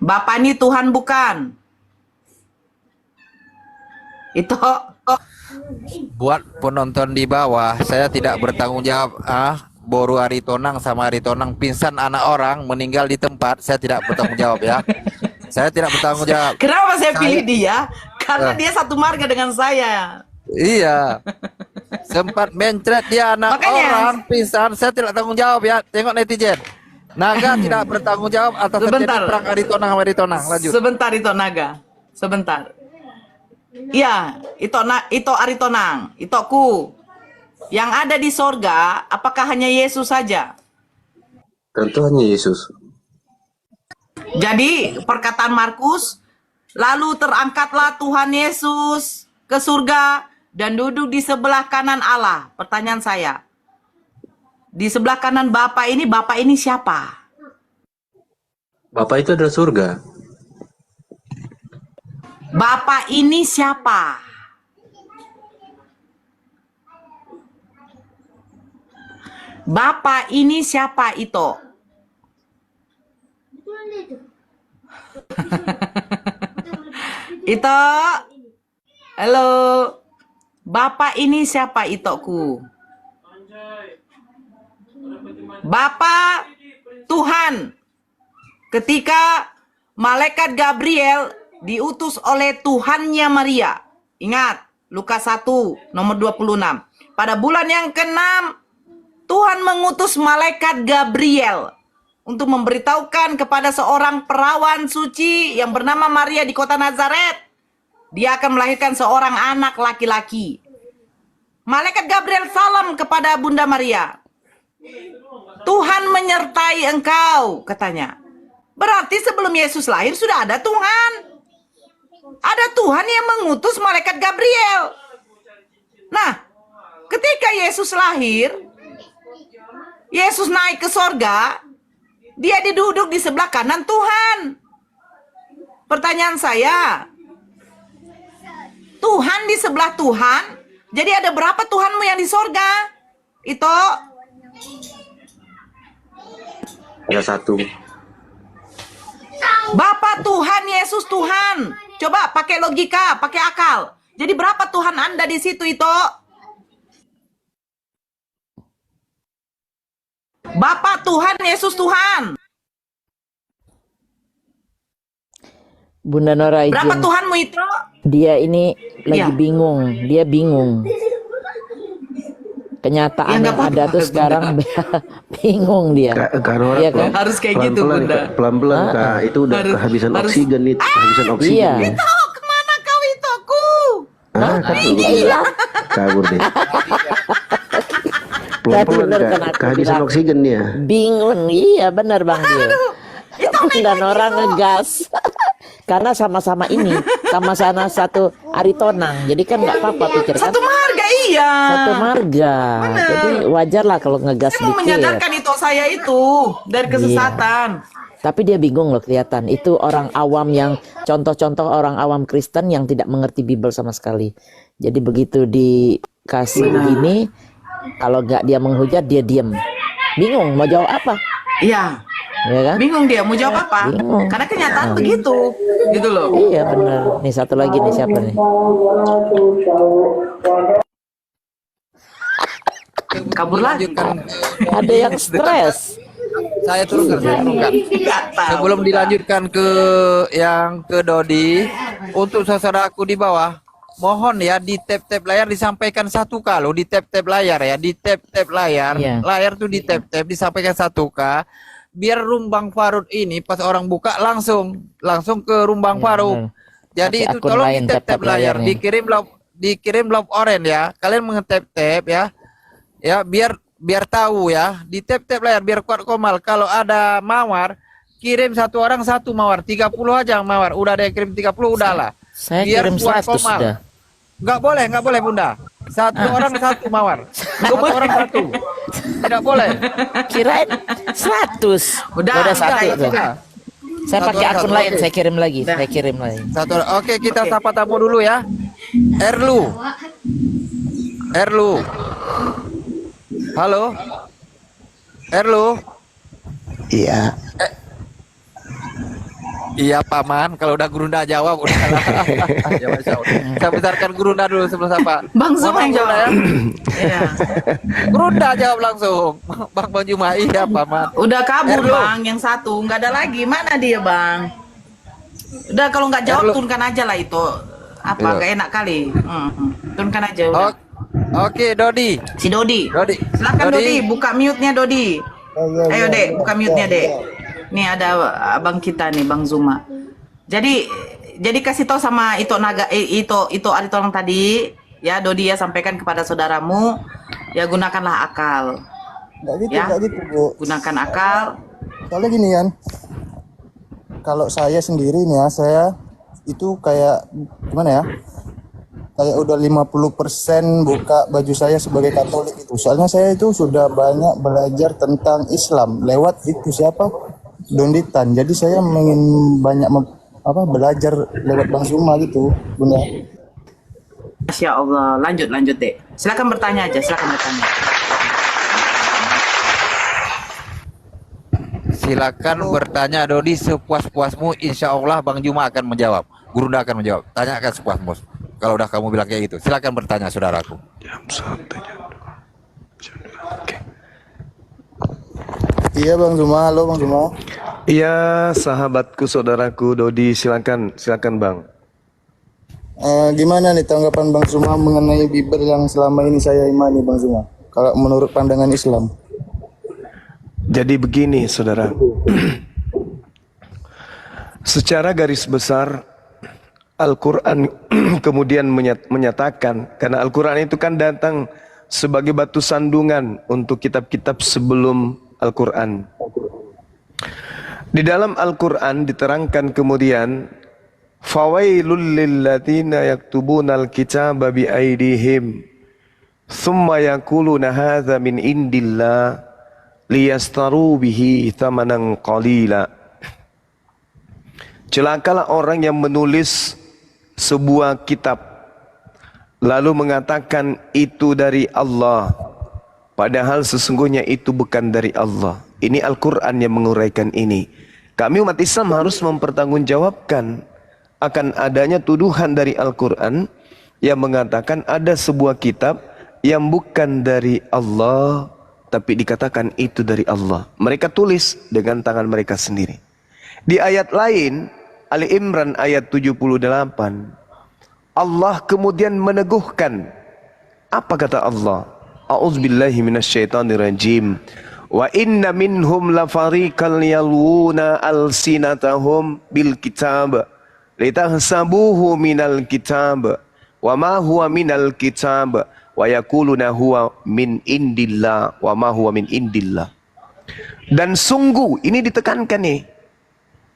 Bapa ini Tuhan bukan? Itu Buat penonton di bawah, saya tidak bertanggung jawab. Boru Aritonang sama Aritonang pingsan anak orang meninggal di tempat, saya tidak bertanggung jawab ya. Saya tidak bertanggung jawab. kenapa saya pilih dia? Karena dia satu marga dengan saya. Iya. Sempat mencret dia anak Makanya. orang pingsan, saya tidak tanggung jawab ya. Tengok netizen. Naga tidak bertanggung jawab atas terjadi Sebentar. perang Aritonang sama Aritonang. Lanjut. Sebentar itu Naga. Sebentar. Iya, itu Aritonang, itu ku. Yang ada di sorga, apakah hanya Yesus saja? Tentu hanya Yesus. Jadi perkataan Markus, lalu terangkatlah Tuhan Yesus ke surga dan duduk di sebelah kanan Allah. Pertanyaan saya, di sebelah kanan Bapa ini siapa? Bapak itu adalah surga. Bapak ini siapa? Bapak ini siapa itu? Itu. Halo. Bapak ini siapa itoku? Bapak Tuhan. Ketika malaikat Gabriel diutus oleh Tuhannya Maria. Ingat, Lukas 1 nomor 26. Pada bulan yang ke-6, Tuhan mengutus malaikat Gabriel untuk memberitahukan kepada seorang perawan suci yang bernama Maria di kota Nazaret. Dia akan melahirkan seorang anak laki-laki. Malaikat Gabriel salam kepada Bunda Maria. Tuhan menyertai engkau, katanya. Berarti sebelum Yesus lahir sudah ada Tuhan. Ada Tuhan yang mengutus malaikat Gabriel. Nah, ketika Yesus lahir, Yesus naik ke sorga, dia duduk di sebelah kanan Tuhan. Pertanyaan saya, Tuhan di sebelah Tuhan, jadi ada berapa Tuhanmu yang di sorga? Itu Ya satu. Bapa Tuhan, Yesus Tuhan. Coba pakai logika, pakai akal. Jadi berapa Tuhan Anda di situ itu? Bapa Tuhan, Yesus Tuhan. Bunda Nora Berapa izin. Tuhanmu itu? Dia ini lagi Iya. bingung. Dia bingung. Kenyataan Ya, nggak yang ada apa-apa, tuh Bunda. sekarang bingung dia. Karena Iya kan? Harus kayak gitu, Bunda. pelan-pelan Kak, itu udah Harus- kehabisan harus- oksigen nih, kehabisan oksigen Iya. nih. Itu kemana kau itu? Ku? Kan Iya. kabur deh. Tadi Pelan-pelan bener Kak, kan aku kehabisan bilang. oksigen dia. Bingung. Iya benar Bang dia. Dan orang ngegas. Karena sama-sama ini, sama-sama satu aritonang. Jadi kan nggak apa-apa pikir kan. Satu marga, iya. Satu marga. Jadi wajar lah kalau ngegas Saya mau sedikit. menyadarkan itu saya itu dari kesesatan. Tapi dia bingung loh kelihatan. Itu orang awam yang contoh-contoh orang awam Kristen yang tidak mengerti Bible sama sekali. Jadi begitu dikasih begini, kalau nggak dia menghujat dia diem. Bingung mau jawab apa, Iya. ya kan? Bingung dia mau jawab apa? Bingung. Karena kenyataan begitu. Gitu loh. Iya benar. Nih satu lagi nih siapa nih? Kabur lagi. Lanjutkan. Ada yang stres. Saya turunkan. Nggak tahu. Sebelum dilanjutkan ke yang ke Dodi, untuk saudaraku di bawah, mohon ya di tap-tap layar disampaikan 1K loh, di tap-tap layar ya, di tap-tap layar, Iya. layar tuh di tap-tap disampaikan 1K, biar Rumbang Farud ini pas orang buka langsung ke Rumbang Iya, Farud. benar. Jadi Pakai itu akun tolong lain di tap-tap tap-tap layar, layarnya. dikirim love orange ya, kalian mengetap-tap ya, ya biar tahu ya, di tap-tap layar biar kuat Komal. Kalau ada mawar, kirim satu orang satu mawar, 30 aja mawar. Udah ada yang kirim 30 udahlah. Saya Biar kirim kuat 100 Komal. sudah. Nggak boleh Bunda. Satu orang satu mawar. Satu orang satu. Tidak boleh. Kirain 100. Udah, satu udah, tuh. udah. Saya Satu pakai orang akun satu, lain, oke. saya kirim lagi. Udah. Saya kirim lagi. Satu orang. Oke, kita sapa tamu dulu ya. Erlu. Halo. Erlu. Iya. Iya paman, kalau udah Gurunda jawab udah. Ya, Masya Allah. Saya besarkan Gurunda dulu sebelum sapa. Bang Zum Mohon yang Gurunda jawab. ya. Iya. Gurunda jawab langsung. Bang Juma, iya paman. Udah kabur Erlo. bang, yang satu nggak ada lagi. Mana dia bang? Udah kalau nggak jawab Erlo. turunkan aja lah itu. Apa Iya. nggak enak kali? Turunkan aja udah. Oke, Dodi. Si Dodi. Dodi. Silakan Dodi, buka mute-nya Dodi. Ayo Dek, buka mute-nya Dek. Nih ada abang kita nih, Bang Zuma. Jadi kasih tahu sama itu Aritonang tadi, ya Dodi ya, sampaikan kepada saudaramu, ya gunakanlah akal. Ya. Nggak gitu, Bu. Gunakan akal. Soalnya gini kan, kalau saya sendiri nih ya, saya itu kayak gimana ya? Kayak udah 50% buka baju saya sebagai Katolik itu. Soalnya saya itu sudah banyak belajar tentang Islam lewat itu siapa? Donditan. Jadi saya ingin banyak belajar lewat Bang Zuma gitu, Bunda. Masya Allah. Lanjut deh. Silakan bertanya aja. Silakan bertanya. Silakan bertanya Dodi sepuas-puasmu, insya Allah Bang Juma akan menjawab. Gurunda akan menjawab. Tanyakan sepuasmu. Kalau udah kamu bilang kayak gitu, silakan bertanya saudaraku. Iya Bang Zuma, halo Bang Zuma. Iya, sahabatku, saudaraku Dodi, silakan Bang. Gimana nih tanggapan Bang Zuma mengenai Bible yang selama ini saya imani Bang Zuma? Kalau menurut pandangan Islam. Jadi begini, saudara. Secara garis besar, Al-Quran kemudian menyatakan, karena Al-Quran itu kan datang sebagai batu sandungan untuk kitab-kitab sebelum Al-Quran. Di dalam Al-Quran diterangkan kemudian, fawailul lilladzina yaktubunal kitaba biaidihim thumma yaquluna hadza min indillah liyastaru bihi thamanan qalila. Celakalah orang yang menulis sebuah kitab lalu mengatakan itu dari Allah, padahal sesungguhnya itu bukan dari Allah. Ini Al-Quran yang menguraikan ini. Kami umat Islam harus mempertanggungjawabkan akan adanya tuduhan dari Al-Quran yang mengatakan ada sebuah kitab yang bukan dari Allah, tapi dikatakan itu dari Allah. Mereka tulis dengan tangan mereka sendiri. Di ayat lain, Ali Imran ayat 78, Allah kemudian meneguhkan. Apa kata Allah? A'udzubillahi minasyaitonirrajim. Wa inna minhum lafariqan yalwuna alsinatahum bil kitab litahsabuhu minal kitab wa ma huwa minal kitab wa yaquluna huwa min indillah wa ma huwa min indillah. Dan sungguh, ini ditekankan nih.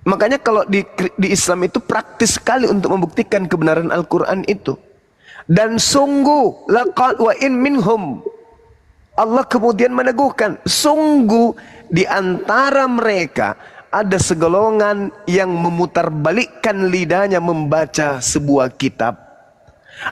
Makanya kalau di Islam itu praktis sekali untuk membuktikan kebenaran Al-Quran itu. Dan sungguh, laqad wa in minhum, Allah kemudian meneguhkan, sungguh di antara mereka ada segolongan yang memutarbalikkan lidahnya membaca sebuah kitab,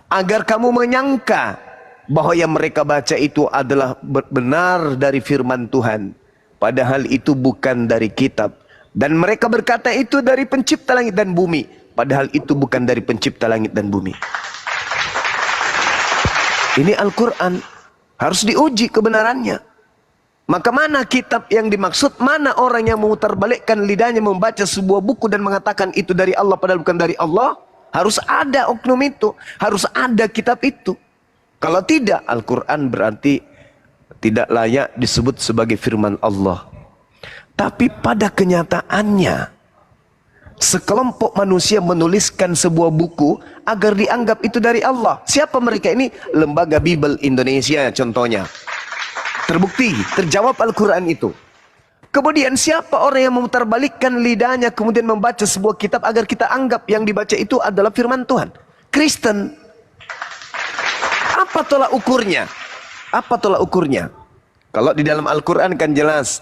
agar kamu menyangka bahwa yang mereka baca itu adalah benar dari firman Tuhan, padahal itu bukan dari kitab. Dan mereka berkata itu dari pencipta langit dan bumi, padahal itu bukan dari pencipta langit dan bumi. Ini Al-Quran, harus diuji kebenarannya. Maka mana kitab yang dimaksud, mana orang yang memutarbalikkan lidahnya membaca sebuah buku dan mengatakan itu dari Allah padahal bukan dari Allah. Harus ada oknum itu, harus ada kitab itu. Kalau tidak, Al-Quran berarti tidak layak disebut sebagai firman Allah. Tapi pada kenyataannya, sekelompok manusia menuliskan sebuah buku agar dianggap itu dari Allah. Siapa mereka ini? Lembaga Bible Indonesia contohnya. Terbukti, terjawab Al-Quran itu. Kemudian siapa orang yang memutarbalikkan lidahnya kemudian membaca sebuah kitab agar kita anggap yang dibaca itu adalah firman Tuhan? Kristen. Apa tolak ukurnya? Apa tolak ukurnya? Kalau di dalam Al-Quran kan jelas,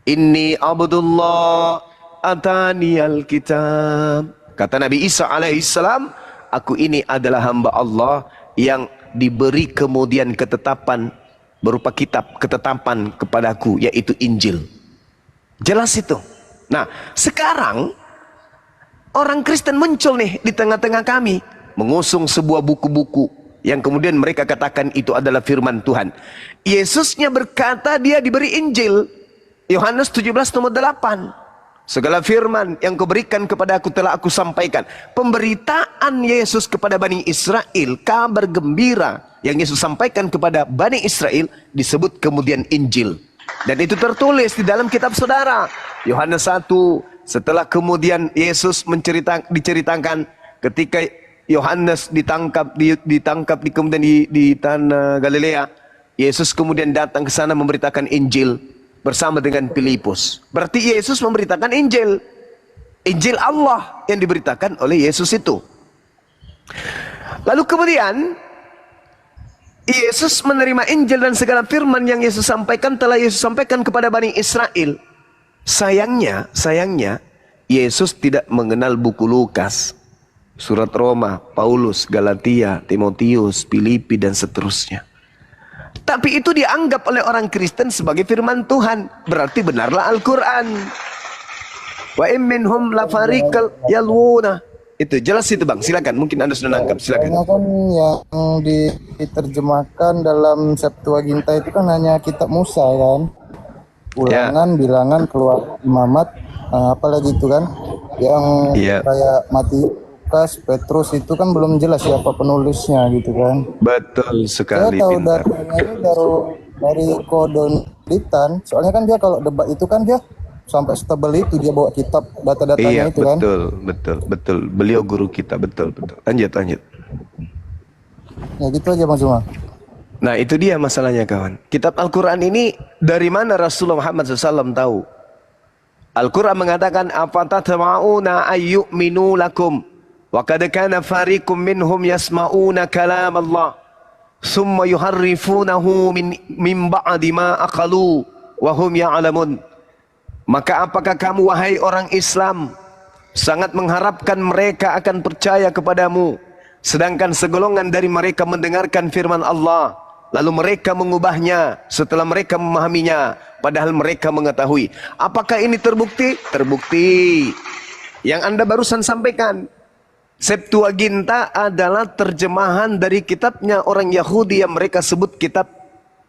Inni abdullah atani al-kitab. Kata Nabi Isa alaihissalam, aku ini adalah hamba Allah yang diberi kemudian ketetapan berupa kitab, ketetapan kepadaku, yaitu Injil. Jelas itu. Nah, sekarang orang Kristen muncul nih di tengah-tengah kami, mengusung sebuah buku-buku yang kemudian mereka katakan itu adalah firman Tuhan. Yesusnya berkata dia diberi Injil. Yohanes 17 nomor 8. Segala firman yang kau berikan kepada aku telah aku sampaikan. Pemberitaan Yesus kepada Bani Israel, kabar gembira yang Yesus sampaikan kepada Bani Israel disebut kemudian Injil. Dan itu tertulis di dalam kitab saudara. Yohanes 1, setelah kemudian Yesus diceritakan ketika Yohanes ditangkap kemudian di tanah Galilea, Yesus kemudian datang ke sana memberitakan Injil bersama dengan Filipus. Berarti Yesus memberitakan Injil. Injil Allah yang diberitakan oleh Yesus itu. Lalu kemudian Yesus menerima Injil dan segala firman yang Yesus sampaikan telah Yesus sampaikan kepada Bani Israel. Sayangnya Yesus tidak mengenal buku Lukas, surat Roma, Paulus, Galatia, Timotius, Filipi dan seterusnya. Tapi itu dianggap oleh orang Kristen sebagai firman Tuhan. Berarti benarlah Al-Quran. Wa in minhum lafariqal yalwuna. Itu jelas itu Bang, silakan. Mungkin Anda sudah nangkap, silakan. Karena kan yang diterjemahkan dalam Septuaginta itu kan hanya kitab Musa kan. Ulangan, bilangan, keluar imamat, apalagi itu kan. Yang kayak Matius, Petrus itu kan belum jelas siapa penulisnya gitu kan. Betul sekali. Saya tahu datanya itu dari Kodonitan. Soalnya kan dia kalau debat itu kan dia sampai setebal itu dia bawa kitab data-datanya itu kan. Betul. Beliau guru kita, betul. Lanjut. Ya gitu aja Mas Zuma. Nah itu dia masalahnya kawan. Kitab Al-Quran ini dari mana Rasulullah Muhammad SAW tahu? Al-Quran mengatakan afatatma'una ayyu'minu lakum wa qad kana fariqum minhum yasma'una kalam Allah summa yuharrifunahu min ba'di ma aqalu wa hum ya'lamun. Maka apakah kamu wahai orang Islam sangat mengharapkan mereka akan percaya kepadamu, sedangkan segolongan dari mereka mendengarkan firman Allah lalu mereka mengubahnya setelah mereka memahaminya, padahal mereka mengetahui. Apakah ini terbukti? Terbukti. Yang Anda barusan sampaikan, Septuaginta adalah terjemahan dari kitabnya orang Yahudi yang mereka sebut kitab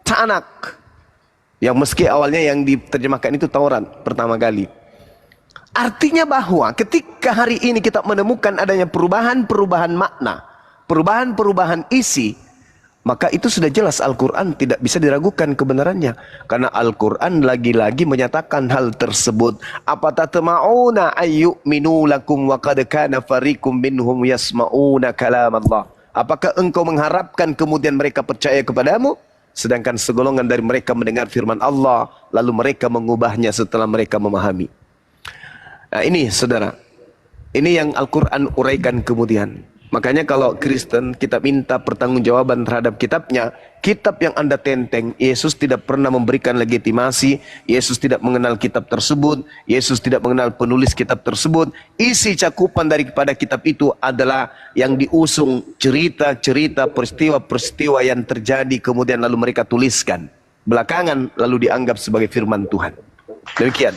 Tanakh, yang meski awalnya yang diterjemahkan itu Taurat pertama kali. Artinya bahwa ketika hari ini kita menemukan adanya perubahan-perubahan makna, perubahan-perubahan isi, maka itu sudah jelas Al-Quran tidak bisa diragukan kebenarannya. Karena Al-Quran lagi-lagi menyatakan hal tersebut. Afatatma'una ayyu'minu lakum wa qad kana fariqum minhum yasma'una kalam Allah. Apakah engkau mengharapkan kemudian mereka percaya kepadamu? Sedangkan segolongan dari mereka mendengar firman Allah, lalu mereka mengubahnya setelah mereka memahami. Nah ini saudara, ini yang Al-Quran uraikan kemudian. Makanya kalau Kristen kita minta pertanggungjawaban terhadap kitabnya, kitab yang Anda tenteng, Yesus tidak pernah memberikan legitimasi, Yesus tidak mengenal kitab tersebut, Yesus tidak mengenal penulis kitab tersebut. Isi cakupan daripada kitab itu adalah yang diusung cerita-cerita, peristiwa-peristiwa yang terjadi kemudian lalu mereka tuliskan belakangan lalu dianggap sebagai firman Tuhan. Demikian.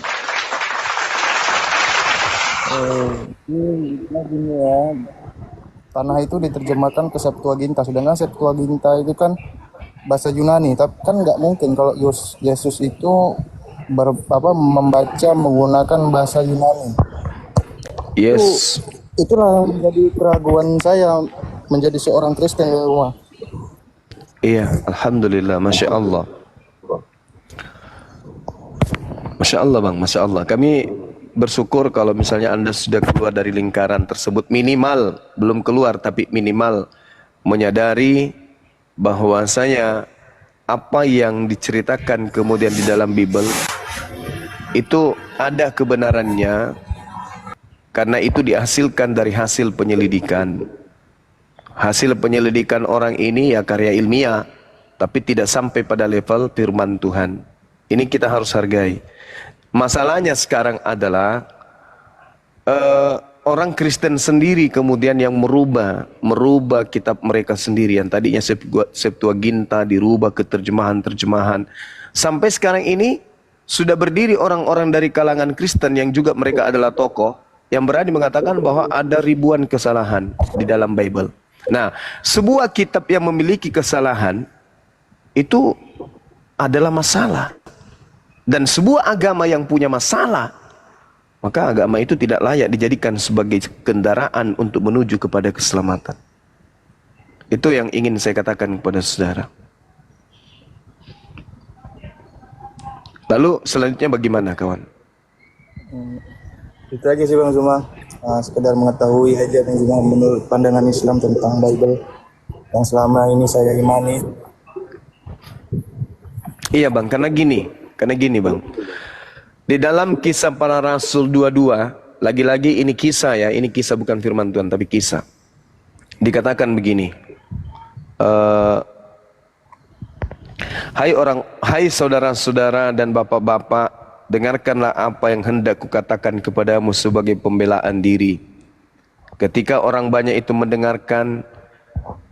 Gini ya. Tanah itu diterjemahkan ke Septuaginta, sedangkan Septuaginta itu kan bahasa Yunani. Tapi kan nggak mungkin kalau Yesus itu membaca menggunakan bahasa Yunani. Yes. Itulah yang menjadi keraguan saya menjadi seorang Kristen di rumah. Iya, alhamdulillah, masya Allah. Masya Allah Bang, masya Allah. Kami bersyukur kalau misalnya Anda sudah keluar dari lingkaran tersebut, minimal, belum keluar tapi minimal menyadari bahwasanya apa yang diceritakan kemudian di dalam Bible itu ada kebenarannya, karena itu dihasilkan dari hasil penyelidikan. Hasil penyelidikan orang ini ya karya ilmiah, tapi tidak sampai pada level firman Tuhan. Ini kita harus hargai. Masalahnya sekarang adalah orang Kristen sendiri kemudian yang merubah kitab mereka sendiri, yang tadinya Septuaginta dirubah ke terjemahan-terjemahan. Sampai sekarang ini sudah berdiri orang-orang dari kalangan Kristen yang juga mereka adalah tokoh yang berani mengatakan bahwa ada ribuan kesalahan di dalam Bible. Nah, sebuah kitab yang memiliki kesalahan itu adalah masalah. Dan sebuah agama yang punya masalah, maka agama itu tidak layak dijadikan sebagai kendaraan untuk menuju kepada keselamatan. Itu yang ingin saya katakan kepada saudara. Lalu selanjutnya bagaimana kawan? Itu aja sih Bang Zuma. Sekedar mengetahui aja Bang Zuma menurut pandangan Islam tentang Bible yang selama ini saya imani. Iya Bang, karena gini Bang, di dalam Kisah Para Rasul 22, lagi-lagi ini kisah ya, ini kisah bukan firman Tuhan tapi kisah. Dikatakan begini, hai saudara-saudara dan bapak-bapak dengarkanlah apa yang hendak kukatakan kepadamu sebagai pembelaan diri. Ketika orang banyak itu mendengarkan,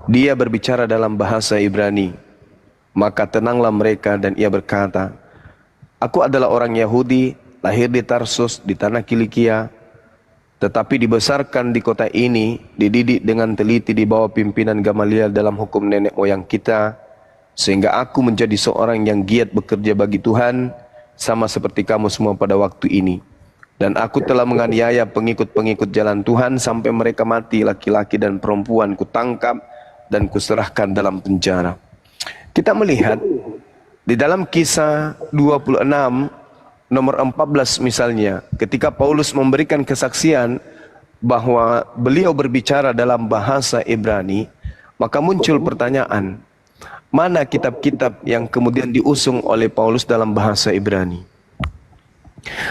dia berbicara dalam bahasa Ibrani. Maka tenanglah mereka dan ia berkata, aku adalah orang Yahudi, lahir di Tarsus, di tanah Kilikia, tetapi dibesarkan di kota ini, dididik dengan teliti di bawah pimpinan Gamaliel dalam hukum nenek moyang kita, sehingga aku menjadi seorang yang giat bekerja bagi Tuhan, sama seperti kamu semua pada waktu ini. Dan aku telah menganiaya pengikut-pengikut jalan Tuhan sampai mereka mati, laki-laki dan perempuan kutangkap dan kuserahkan dalam penjara. Kita melihat di dalam Kisah 26 nomor 14 misalnya, ketika Paulus memberikan kesaksian bahwa beliau berbicara dalam bahasa Ibrani, maka muncul pertanyaan, mana kitab-kitab yang kemudian diusung oleh Paulus dalam bahasa Ibrani?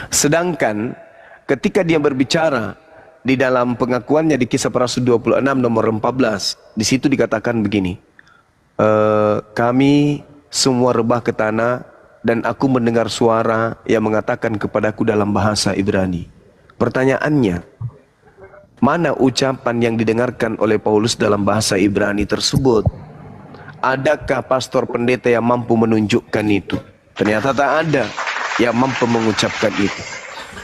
Sedangkan ketika dia berbicara di dalam pengakuannya di Kisah Para Rasul 26 nomor 14, di situ dikatakan begini, kami semua rebah ke tanah dan aku mendengar suara yang mengatakan kepadaku dalam bahasa Ibrani. Pertanyaannya, mana ucapan yang didengarkan oleh Paulus dalam bahasa Ibrani tersebut? Adakah pastor pendeta yang mampu menunjukkan itu? Ternyata tak ada yang mampu mengucapkan itu.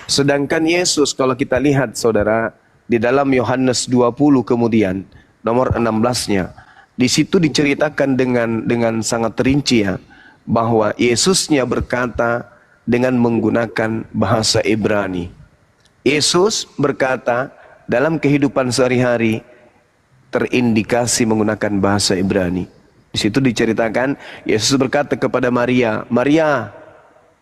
Sedangkan Yesus, kalau kita lihat saudara, di dalam Yohanes 20 kemudian nomor 16-nya, di situ diceritakan dengan sangat rinci ya, bahwa Yesusnya berkata dengan menggunakan bahasa Ibrani. Yesus berkata dalam kehidupan sehari-hari terindikasi menggunakan bahasa Ibrani. Di situ diceritakan Yesus berkata kepada Maria, Maria,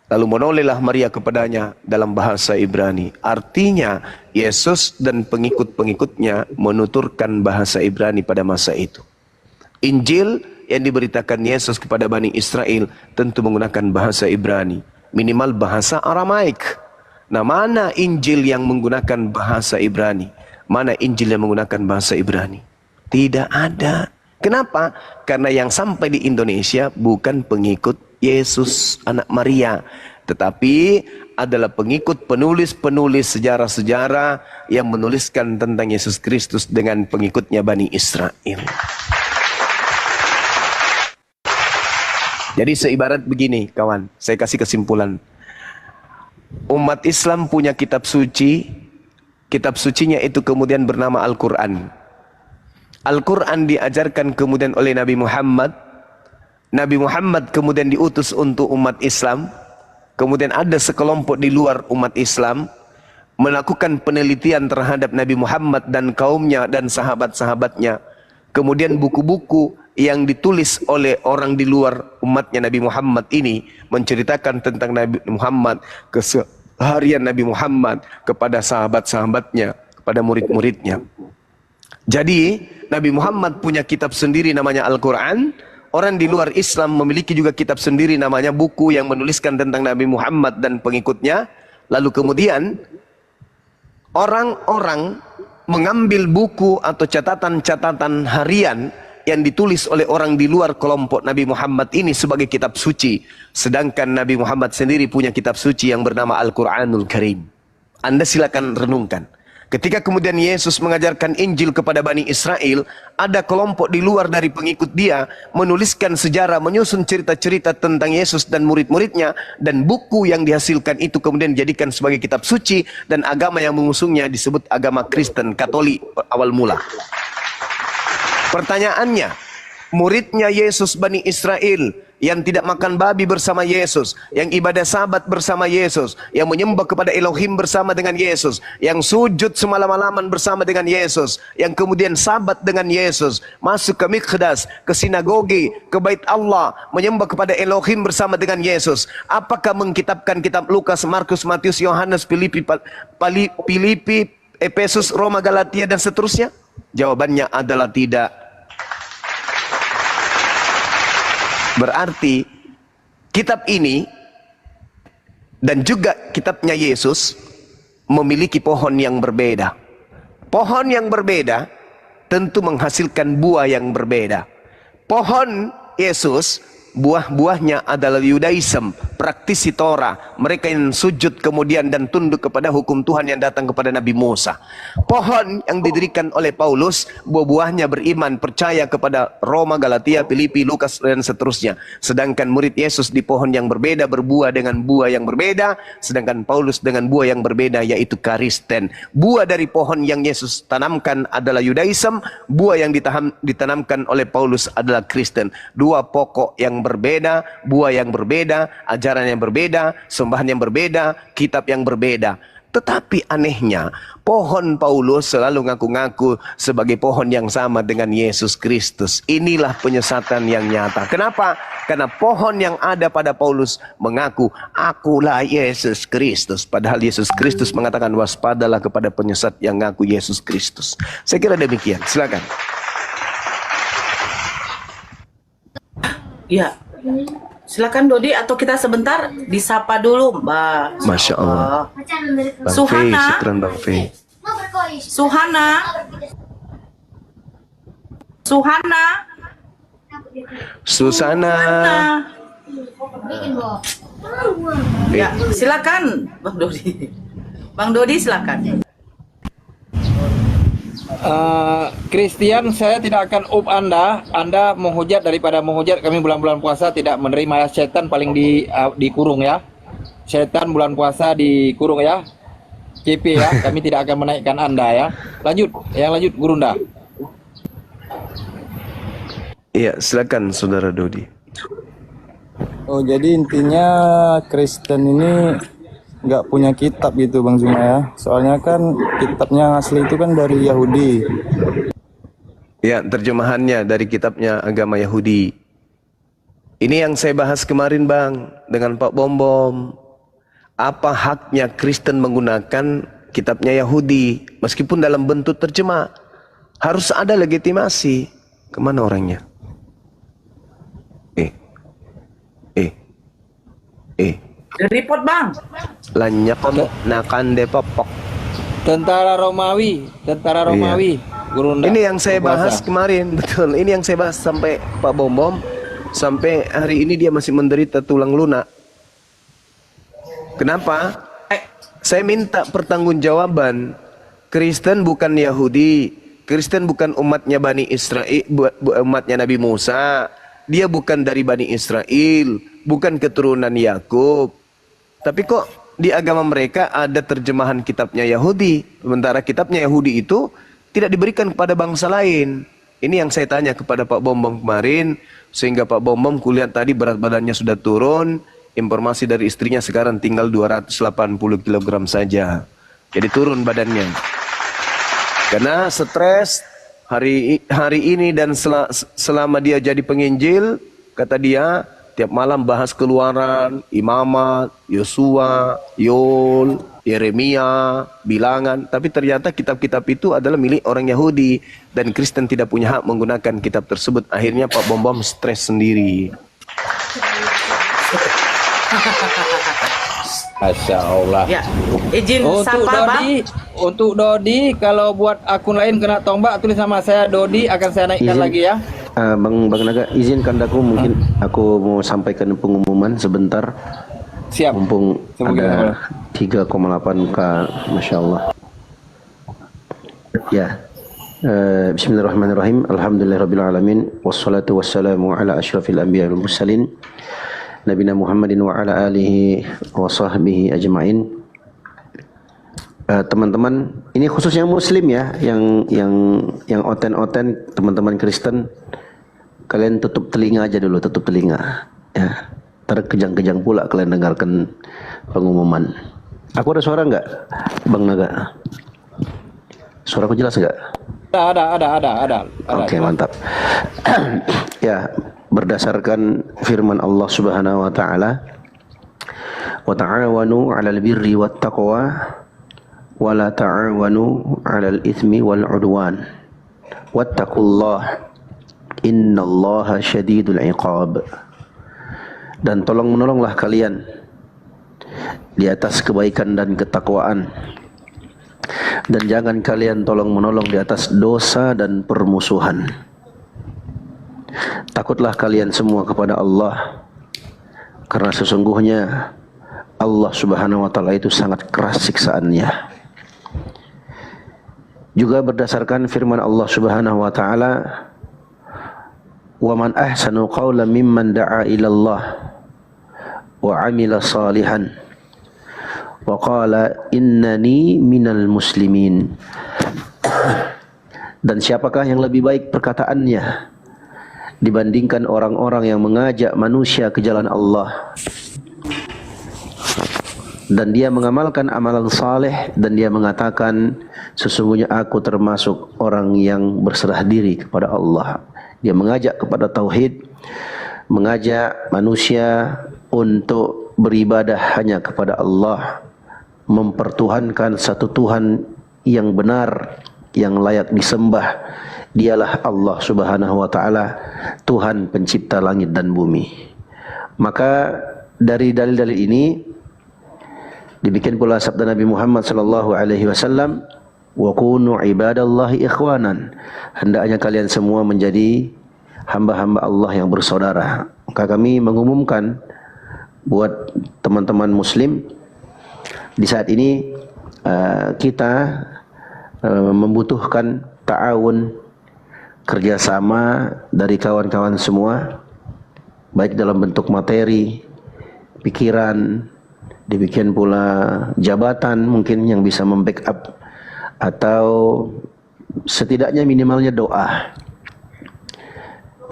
lalu menolehlah Maria kepadanya dalam bahasa Ibrani. Artinya Yesus dan pengikut-pengikutnya menuturkan bahasa Ibrani pada masa itu. Injil yang diberitakan Yesus kepada Bani Israel tentu menggunakan bahasa Ibrani, minimal bahasa Aramaik. Nah, mana Injil yang menggunakan bahasa Ibrani? Mana Injil yang menggunakan bahasa Ibrani? Tidak ada. Kenapa? Karena yang sampai di Indonesia bukan pengikut Yesus anak Maria, tetapi adalah pengikut penulis-penulis sejarah-sejarah yang menuliskan tentang Yesus Kristus dengan pengikutnya Bani Israel. Jadi seibarat begini kawan, saya kasih kesimpulan. Umat Islam punya kitab suci, kitab sucinya itu kemudian bernama Al-Quran. Al-Quran diajarkan kemudian oleh Nabi Muhammad. Nabi Muhammad kemudian diutus untuk umat Islam. Kemudian ada sekelompok di luar umat Islam melakukan penelitian terhadap Nabi Muhammad dan kaumnya dan sahabat-sahabatnya. Kemudian buku-buku yang ditulis oleh orang di luar umatnya Nabi Muhammad ini menceritakan tentang Nabi Muhammad, keseharian Nabi Muhammad kepada sahabat-sahabatnya, kepada murid-muridnya. Jadi Nabi Muhammad punya kitab sendiri namanya Al-Quran. Orang di luar Islam memiliki juga kitab sendiri namanya buku yang menuliskan tentang Nabi Muhammad dan pengikutnya. Lalu kemudian orang-orang mengambil buku atau catatan-catatan harian yang ditulis oleh orang di luar kelompok Nabi Muhammad ini sebagai kitab suci. Sedangkan Nabi Muhammad sendiri punya kitab suci yang bernama Al-Quranul Karim. Anda silakan renungkan. Ketika kemudian Yesus mengajarkan Injil kepada Bani Israel, ada kelompok di luar dari pengikut dia menuliskan sejarah, menyusun cerita-cerita tentang Yesus dan murid-muridnya, dan buku yang dihasilkan itu kemudian dijadikan sebagai kitab suci, dan agama yang mengusungnya disebut agama Kristen Katolik awal mula. Pertanyaannya, muridnya Yesus Bani Israel yang tidak makan babi bersama Yesus, yang ibadah sabat bersama Yesus, yang menyembah kepada Elohim bersama dengan Yesus, yang sujud semalam-malaman bersama dengan Yesus, yang kemudian sabat dengan Yesus, masuk ke Miqdas, ke sinagogi, ke bait Allah, menyembah kepada Elohim bersama dengan Yesus. Apakah mengkitabkan kitab Lukas, Markus, Matius, Yohanes, Filipi, Efesus, Roma, Galatia dan seterusnya? Jawabannya adalah tidak. Berarti kitab ini dan juga kitabnya Yesus memiliki pohon yang berbeda. Pohon yang berbeda tentu menghasilkan buah yang berbeda. Pohon Yesus buah-buahnya adalah Yudaism, praktisi Torah, mereka yang sujud kemudian dan tunduk kepada hukum Tuhan yang datang kepada Nabi Musa. Pohon yang didirikan oleh Paulus, buah-buahnya beriman, percaya kepada Roma, Galatia, Filipi, Lukas dan seterusnya. Sedangkan murid Yesus di pohon yang berbeda berbuah dengan buah yang berbeda, sedangkan Paulus dengan buah yang berbeda, yaitu Kristen. Buah dari pohon yang Yesus tanamkan adalah Yudaism, buah yang ditanamkan oleh Paulus adalah Kristen. Dua pokok yang berbeda, buah yang berbeda, ajaran yang berbeda, sembahan yang berbeda, kitab yang berbeda. Tetapi anehnya, pohon Paulus selalu ngaku-ngaku sebagai pohon yang sama dengan Yesus Kristus. Inilah penyesatan yang nyata. Kenapa? Karena pohon yang ada pada Paulus mengaku, akulah Yesus Kristus. Padahal Yesus Kristus mengatakan, waspadalah kepada penyesat yang ngaku Yesus Kristus. Saya kira demikian. Silakan. Ya, silakan Dodi, atau kita sebentar disapa dulu Mbak. Masya Allah. Bang Suhana. Fei, syukran Bang Fei. Suhana. Suhana. Susana. Ya, silakan Bang Dodi. Bang Dodi silakan. Christian, saya tidak akan Anda menghujat daripada menghujat. Kami bulan-bulan puasa tidak menerima ya. Setan paling dikurung ya. Setan bulan puasa dikurung ya. CP ya. Kami tidak akan menaikkan Anda ya. Lanjut Gurunda. Iya, silakan Saudara Dodi. Oh, jadi intinya Kristen ini nggak punya kitab gitu Bang Zuma ya. Soalnya kan kitabnya asli itu kan dari Yahudi. Ya, terjemahannya dari kitabnya agama Yahudi. Ini yang saya bahas kemarin Bang, dengan Pak Bom. Apa haknya Kristen menggunakan kitabnya Yahudi, meskipun dalam bentuk terjemah? Harus ada legitimasi. Kemana orangnya? Report Bang. Lanyap nakan depopok. Tentara Romawi, Gurunda. Ini yang saya bahas berpuasa. kemarin, betul. Ini yang saya bahas sampai Pak Bom sampai hari ini dia masih menderita tulang lunak. Kenapa? Saya minta pertanggungjawaban. Kristen bukan Yahudi, Kristen bukan umatnya Bani Israel, umatnya Nabi Musa. Dia bukan dari Bani Israel, bukan keturunan Yakub. Tapi kok di agama mereka ada terjemahan kitabnya Yahudi, sementara kitabnya Yahudi itu tidak diberikan kepada bangsa lain. Ini yang saya tanya kepada Pak Bom kemarin, sehingga Pak Bom kulihat tadi berat badannya sudah turun. Informasi dari istrinya sekarang tinggal 280 kg saja. Jadi turun badannya. Karena stres hari ini dan selama dia jadi penginjil, kata dia, tiap malam bahas keluaran, Imamat, Yosua, Yol, Yeremia, Bilangan. Tapi ternyata kitab-kitab itu adalah milik orang Yahudi. Dan Kristen tidak punya hak menggunakan kitab tersebut. Akhirnya Pak Bom stres sendiri. Masya Allah. Ya, izin Untuk sapa Bang. Dodi, kalau buat akun lain kena tombak, tulis nama saya Dodi, akan saya naikkan Izin. lagi ya. Bang Naga, izinkan aku mungkin aku mau sampaikan pengumuman sebentar. Siap. Mumpung Semoga ada 3,8K, Masya Allah. Ya. Bismillahirrahmanirrahim. Alhamdulillahirrabbilalamin. Wassalatu wassalamu ala ashrafil anbiya wal mursalin. Nabina Muhammadin wa ala alihi wa sahbihi ajma'in. Teman-teman, ini khususnya Muslim ya, yang oten-oten, teman-teman Kristen, kalian tutup telinga aja dulu, tutup telinga. Ya, terkejang-kejang pula kalian dengarkan pengumuman. Aku ada suara nggak, Bang Naga? Suaraku jelas nggak? Ada. Oke, mantap. Ya, berdasarkan firman Allah Subhanahu wa taala, "Wa ta'awanu 'alal birri wat taqwa wa la ta'awanu 'alal itsmi wal 'udwan. Wattaqullah innallaha syadidul 'iqab." Dan tolong menolonglah kalian di atas kebaikan dan ketakwaan, dan jangan kalian tolong menolong di atas dosa dan permusuhan. takutlah kalian semua kepada Allah, karena sesungguhnya Allah Subhanahu wa taala itu sangat keras siksaannya. Juga berdasarkan firman Allah Subhanahu wa taala, "Wa man ahsanu qawlan mimman da'a ila Allah wa 'amila salihan wa qala innani minal muslimin." Dan siapakah yang lebih baik perkataannya dibandingkan orang-orang yang mengajak manusia ke jalan Allah dan dia mengamalkan amalan saleh dan dia mengatakan, sesungguhnya aku termasuk orang yang berserah diri kepada Allah. Dia mengajak kepada tauhid, mengajak manusia untuk beribadah hanya kepada Allah, mempertuhankan satu Tuhan yang benar, yang layak disembah. Dialah Allah Subhanahu wa taala, Tuhan pencipta langit dan bumi. Maka dari dalil-dalil ini dibikin pula sabda Nabi Muhammad sallallahu alaihi wasallam, wa kunu ibadallahi ikhwanan. Hendaknya kalian semua menjadi hamba-hamba Allah yang bersaudara. Maka kami mengumumkan buat teman-teman muslim, di saat ini kita membutuhkan ta'awun, kerjasama dari kawan-kawan semua, baik dalam bentuk materi, pikiran, dibikin pula jabatan mungkin yang bisa membackup, atau setidaknya minimalnya doa.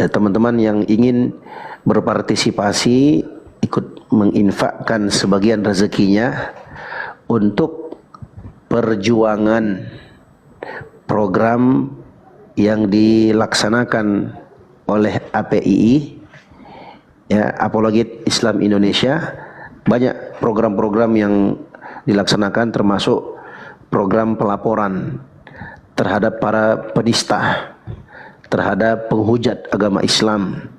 Teman-teman yang ingin berpartisipasi, ikut menginfakkan sebagian rezekinya untuk perjuangan program yang dilaksanakan oleh APII, ya, Apologet Islam Indonesia. Banyak program-program yang dilaksanakan, termasuk program pelaporan terhadap para penista, terhadap penghujat agama Islam,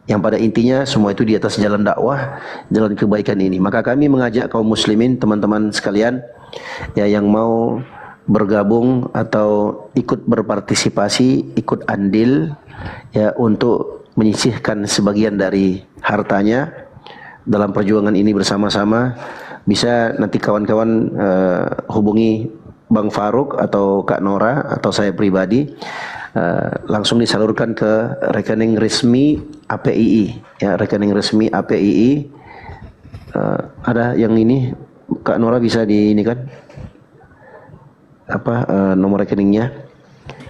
yang pada intinya semua itu di atas jalan dakwah, jalan kebaikan ini. Maka kami mengajak kaum muslimin, teman-teman sekalian, ya, yang mau bergabung atau ikut berpartisipasi, ikut andil, ya, untuk menyisihkan sebagian dari hartanya dalam perjuangan ini bersama-sama. Bisa nanti kawan-kawan hubungi Bang Faruk atau Kak Nora atau saya pribadi, langsung disalurkan ke rekening resmi APII, ya, rekening resmi APII. Ada yang ini Kak Nora bisa di ini kan, apa nomor rekeningnya?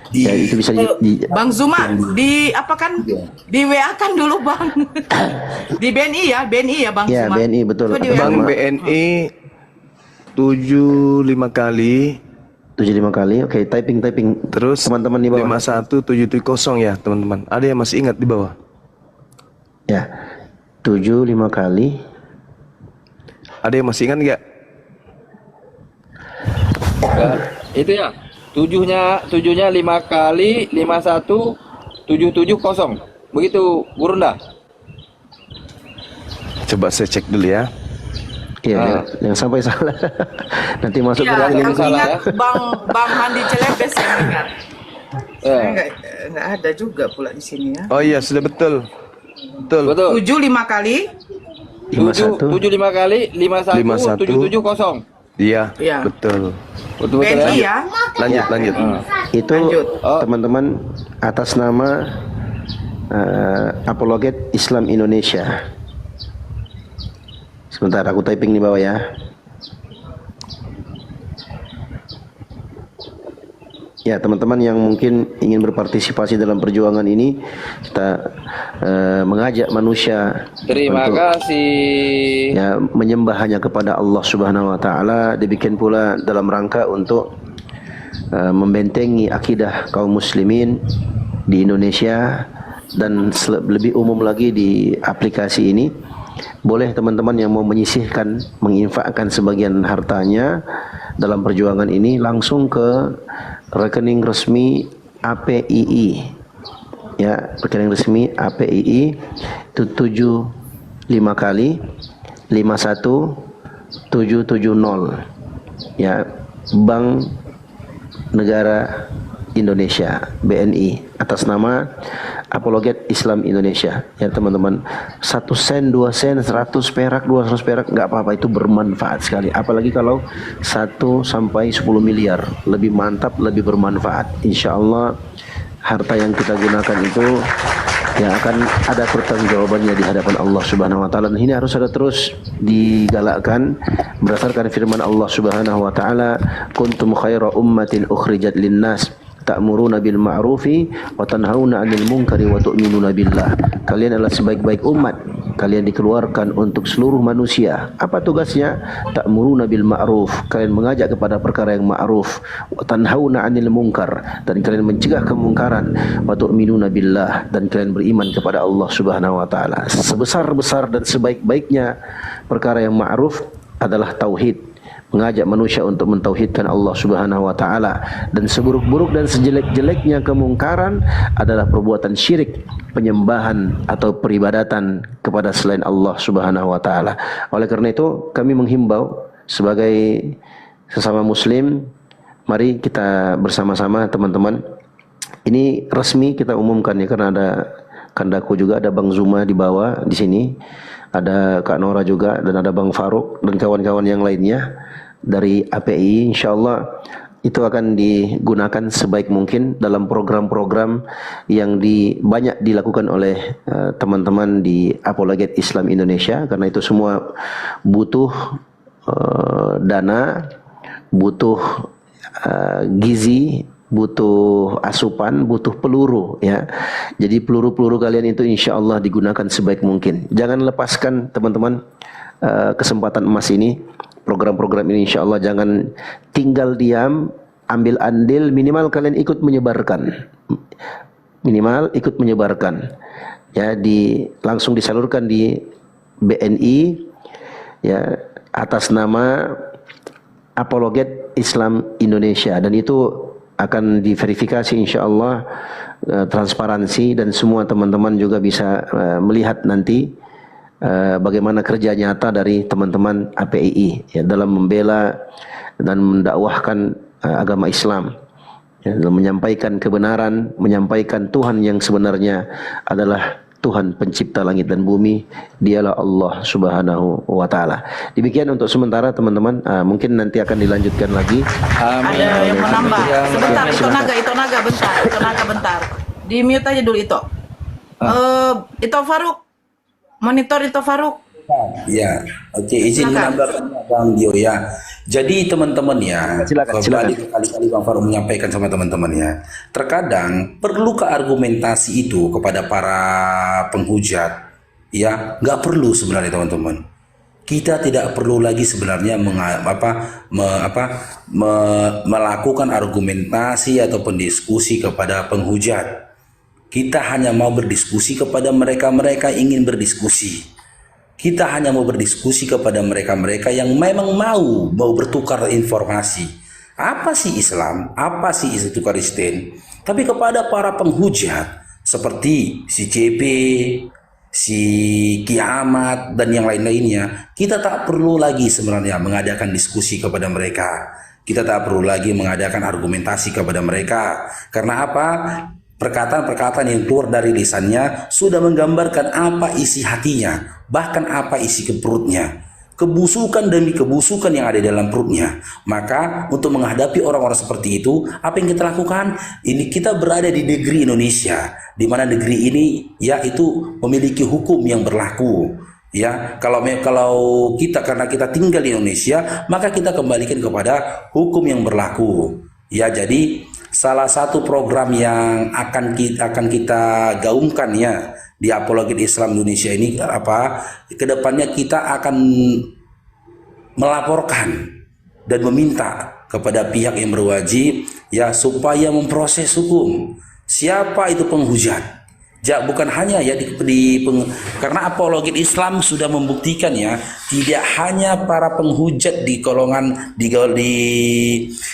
Ya, itu bisa Bang Zuma di apa kan, di WA kan dulu Bang. Di BNI ya Bang ya, Zuma. BNI betul. Bang BNI 75 kali. 75 kali. Oke, typing. Terus teman-teman di bawah. 51770 ya teman-teman. Ada yang masih ingat di bawah? Ya, 75 kali. Ada yang masih ingat nggak? Itu ya. Tujuhnya 5 kali 51770. Begitu, Gurunda. Coba saya cek dulu ya. Iya, yang sampai salah. Nanti masuk ke Iya, rekening yang salah. ingat Bang Handi Celebes yang ingat. Ya. Enggak ada juga pula di sini ya. Oh iya, sudah betul. Betul. 75 kali 75 kali 51770. Iya, Iya. betul. Betul BNI ya. Lanjut. Itu Lanjut. teman-teman atas nama Apologet Islam Indonesia. Sebentar, aku typing di bawah ya. Ya, teman-teman yang mungkin ingin berpartisipasi dalam perjuangan ini, kita mengajak manusia Terima untuk, kasih. ya, menyembah hanya kepada Allah Subhanahu wa taala. Dibikin pula dalam rangka untuk membentengi akidah kaum muslimin di Indonesia dan lebih umum lagi di aplikasi ini. Boleh teman-teman yang mau menyisihkan, menginfakkan sebagian hartanya dalam perjuangan ini langsung ke rekening resmi APII. Ya, rekening resmi APII itu 75 kali 51770. Ya, Bank Negara Indonesia, BNI, atas nama Apologet Islam Indonesia. Ya teman-teman, 1 sen, 2 sen, 100 perak, 200 perak, nggak apa-apa, itu bermanfaat sekali. Apalagi kalau 1 sampai 10 miliar, lebih mantap, lebih bermanfaat. Insya Allah harta yang kita gunakan itu ya akan ada pertanggungjawabannya di hadapan Allah Subhanahu wa taala. Dan ini harus ada terus digalakkan berdasarkan firman Allah Subhanahu wa taala, kuntum khaira ummatin ukhrijat linnas ta'muruna bil ma'rufi wa tanhauna 'anil munkari wa tu'minuna billah. Kalian adalah sebaik-baik umat. Kalian dikeluarkan untuk seluruh manusia. Apa tugasnya? Ta'muruna bil ma'ruf. Kalian mengajak kepada perkara yang ma'ruf. Wa tanhauna 'anil munkar. Dan kalian mencegah kemungkaran. Wa tu'minuna billah. Dan kalian beriman kepada Allah Subhanahu wa taala. Sebesar-besar dan sebaik-baiknya perkara yang ma'ruf adalah tauhid. Mengajak manusia untuk mentauhidkan Allah Subhanahu wa taala, dan seburuk-buruk dan sejelek-jeleknya kemungkaran adalah perbuatan syirik, penyembahan atau peribadatan kepada selain Allah Subhanahu wa taala. Oleh karena itu kami menghimbau sebagai sesama muslim, mari kita bersama-sama teman-teman. Ini resmi kita umumkan ya, karena ada kandaku juga, ada Bang Zuma di bawah di sini. Ada Kak Nora juga, dan ada Bang Faruk dan kawan-kawan yang lainnya dari API. InsyaAllah itu akan digunakan sebaik mungkin dalam program-program yang banyak dilakukan oleh teman-teman di Apologet Islam Indonesia, karena itu semua butuh dana, butuh gizi, butuh asupan, butuh peluru ya. Jadi peluru-peluru kalian itu insya Allah digunakan sebaik mungkin. Jangan lepaskan teman-teman kesempatan emas ini. Program-program ini insya Allah jangan tinggal diam, ambil andil, minimal kalian ikut menyebarkan. Minimal ikut menyebarkan. Ya, langsung disalurkan di BNI ya atas nama Apologet Islam Indonesia, dan itu akan diverifikasi insya Allah, transparansi, dan semua teman-teman juga bisa melihat nanti bagaimana kerja nyata dari teman-teman APII ya, dalam membela dan mendakwahkan agama Islam ya, dalam menyampaikan kebenaran, menyampaikan Tuhan yang sebenarnya adalah Tuhan pencipta langit dan bumi, dialah Allah Subhanahu wa taala. Demikian untuk sementara teman-teman, mungkin nanti akan dilanjutkan lagi. Ada yang mau nambah. Sebentar, itu naga bentar. Di mute aja dulu itu. Itu Faruk. Monitor itu Faruk. Ya, oke, izin menambahkan Bang Dio ya. Jadi teman-teman ya, kembali kali-kali Bang Faruk menyampaikan sama teman-teman ya, terkadang perlu ke argumentasi itu kepada para penghujat, ya, nggak perlu sebenarnya teman-teman. Kita tidak perlu lagi sebenarnya melakukan argumentasi ataupun diskusi kepada penghujat. Kita hanya mau berdiskusi kepada mereka-mereka ingin berdiskusi. Kita hanya mau berdiskusi kepada mereka-mereka yang memang mau bertukar informasi. Apa sih Islam? Apa sih itu Kristen? Tapi kepada para penghujat seperti si CP, si Kiamat, dan yang lain-lainnya, kita tak perlu lagi sebenarnya mengadakan diskusi kepada mereka. Kita tak perlu lagi mengadakan argumentasi kepada mereka. Karena apa? Perkataan-perkataan yang keluar dari lisannya sudah menggambarkan apa isi hatinya, bahkan apa isi ke perutnya, kebusukan demi kebusukan yang ada di dalam perutnya. Maka untuk menghadapi orang-orang seperti itu, apa yang kita lakukan? Ini kita berada di negeri Indonesia, di mana negeri ini ya itu memiliki hukum yang berlaku. Ya, kalau kita karena kita tinggal di Indonesia, maka kita kembalikan kepada hukum yang berlaku. Ya, jadi salah satu program yang akan kita gaungkan ya di Apologet Islam Indonesia ini apa? Kedepannya kita akan melaporkan dan meminta kepada pihak yang berwajib ya supaya memproses hukum siapa itu penghujat. Bukan hanya ya karena Apologet Islam sudah membuktikan ya, tidak hanya para penghujat di golongan di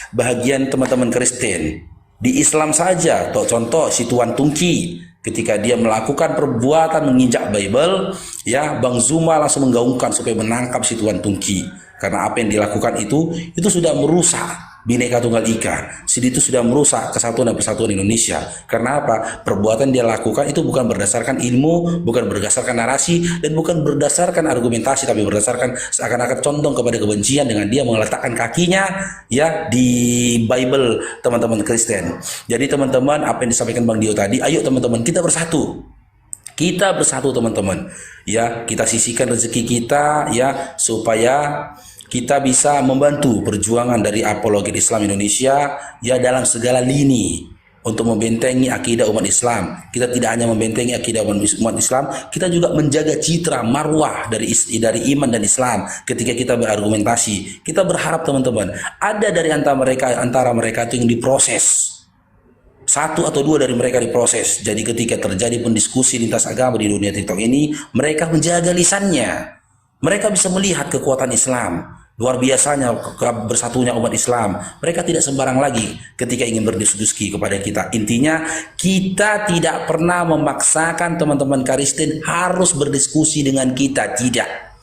bahagian teman-teman Kristen, di Islam saja. Contoh si Tuan Tungki ketika dia melakukan perbuatan menginjak Bible ya, Bang Zuma langsung menggaungkan supaya menangkap si Tuan Tungki, karena apa yang dilakukan itu sudah merusak Bhinneka Tunggal Ika. Itu sudah merusak kesatuan dan persatuan Indonesia. Karena apa? Perbuatan dia lakukan itu bukan berdasarkan ilmu, bukan berdasarkan narasi, dan bukan berdasarkan argumentasi, tapi berdasarkan seakan-akan condong kepada kebencian dengan dia meletakkan kakinya ya di Bible teman-teman Kristen. Jadi teman-teman, apa yang disampaikan Bang Dio tadi, ayo teman-teman kita bersatu. Kita bersatu teman-teman. Ya, kita sisihkan rezeki kita ya supaya kita bisa membantu perjuangan dari apologi Islam Indonesia ya dalam segala lini untuk membentengi akidah umat Islam. Kita tidak hanya membentengi akidah umat Islam, kita juga menjaga citra marwah dari iman dan Islam ketika kita berargumentasi. Kita berharap teman-teman ada dari antara mereka itu yang diproses. Satu atau dua dari mereka diproses. Jadi ketika terjadi pendiskusi lintas agama di dunia TikTok ini, mereka menjaga lisannya. Mereka bisa melihat kekuatan Islam. Luar biasanya bersatunya umat Islam. Mereka tidak sembarang lagi ketika ingin berdiskusi kepada kita. Intinya, kita tidak pernah memaksakan teman-teman Kristen harus berdiskusi dengan kita. Tidak.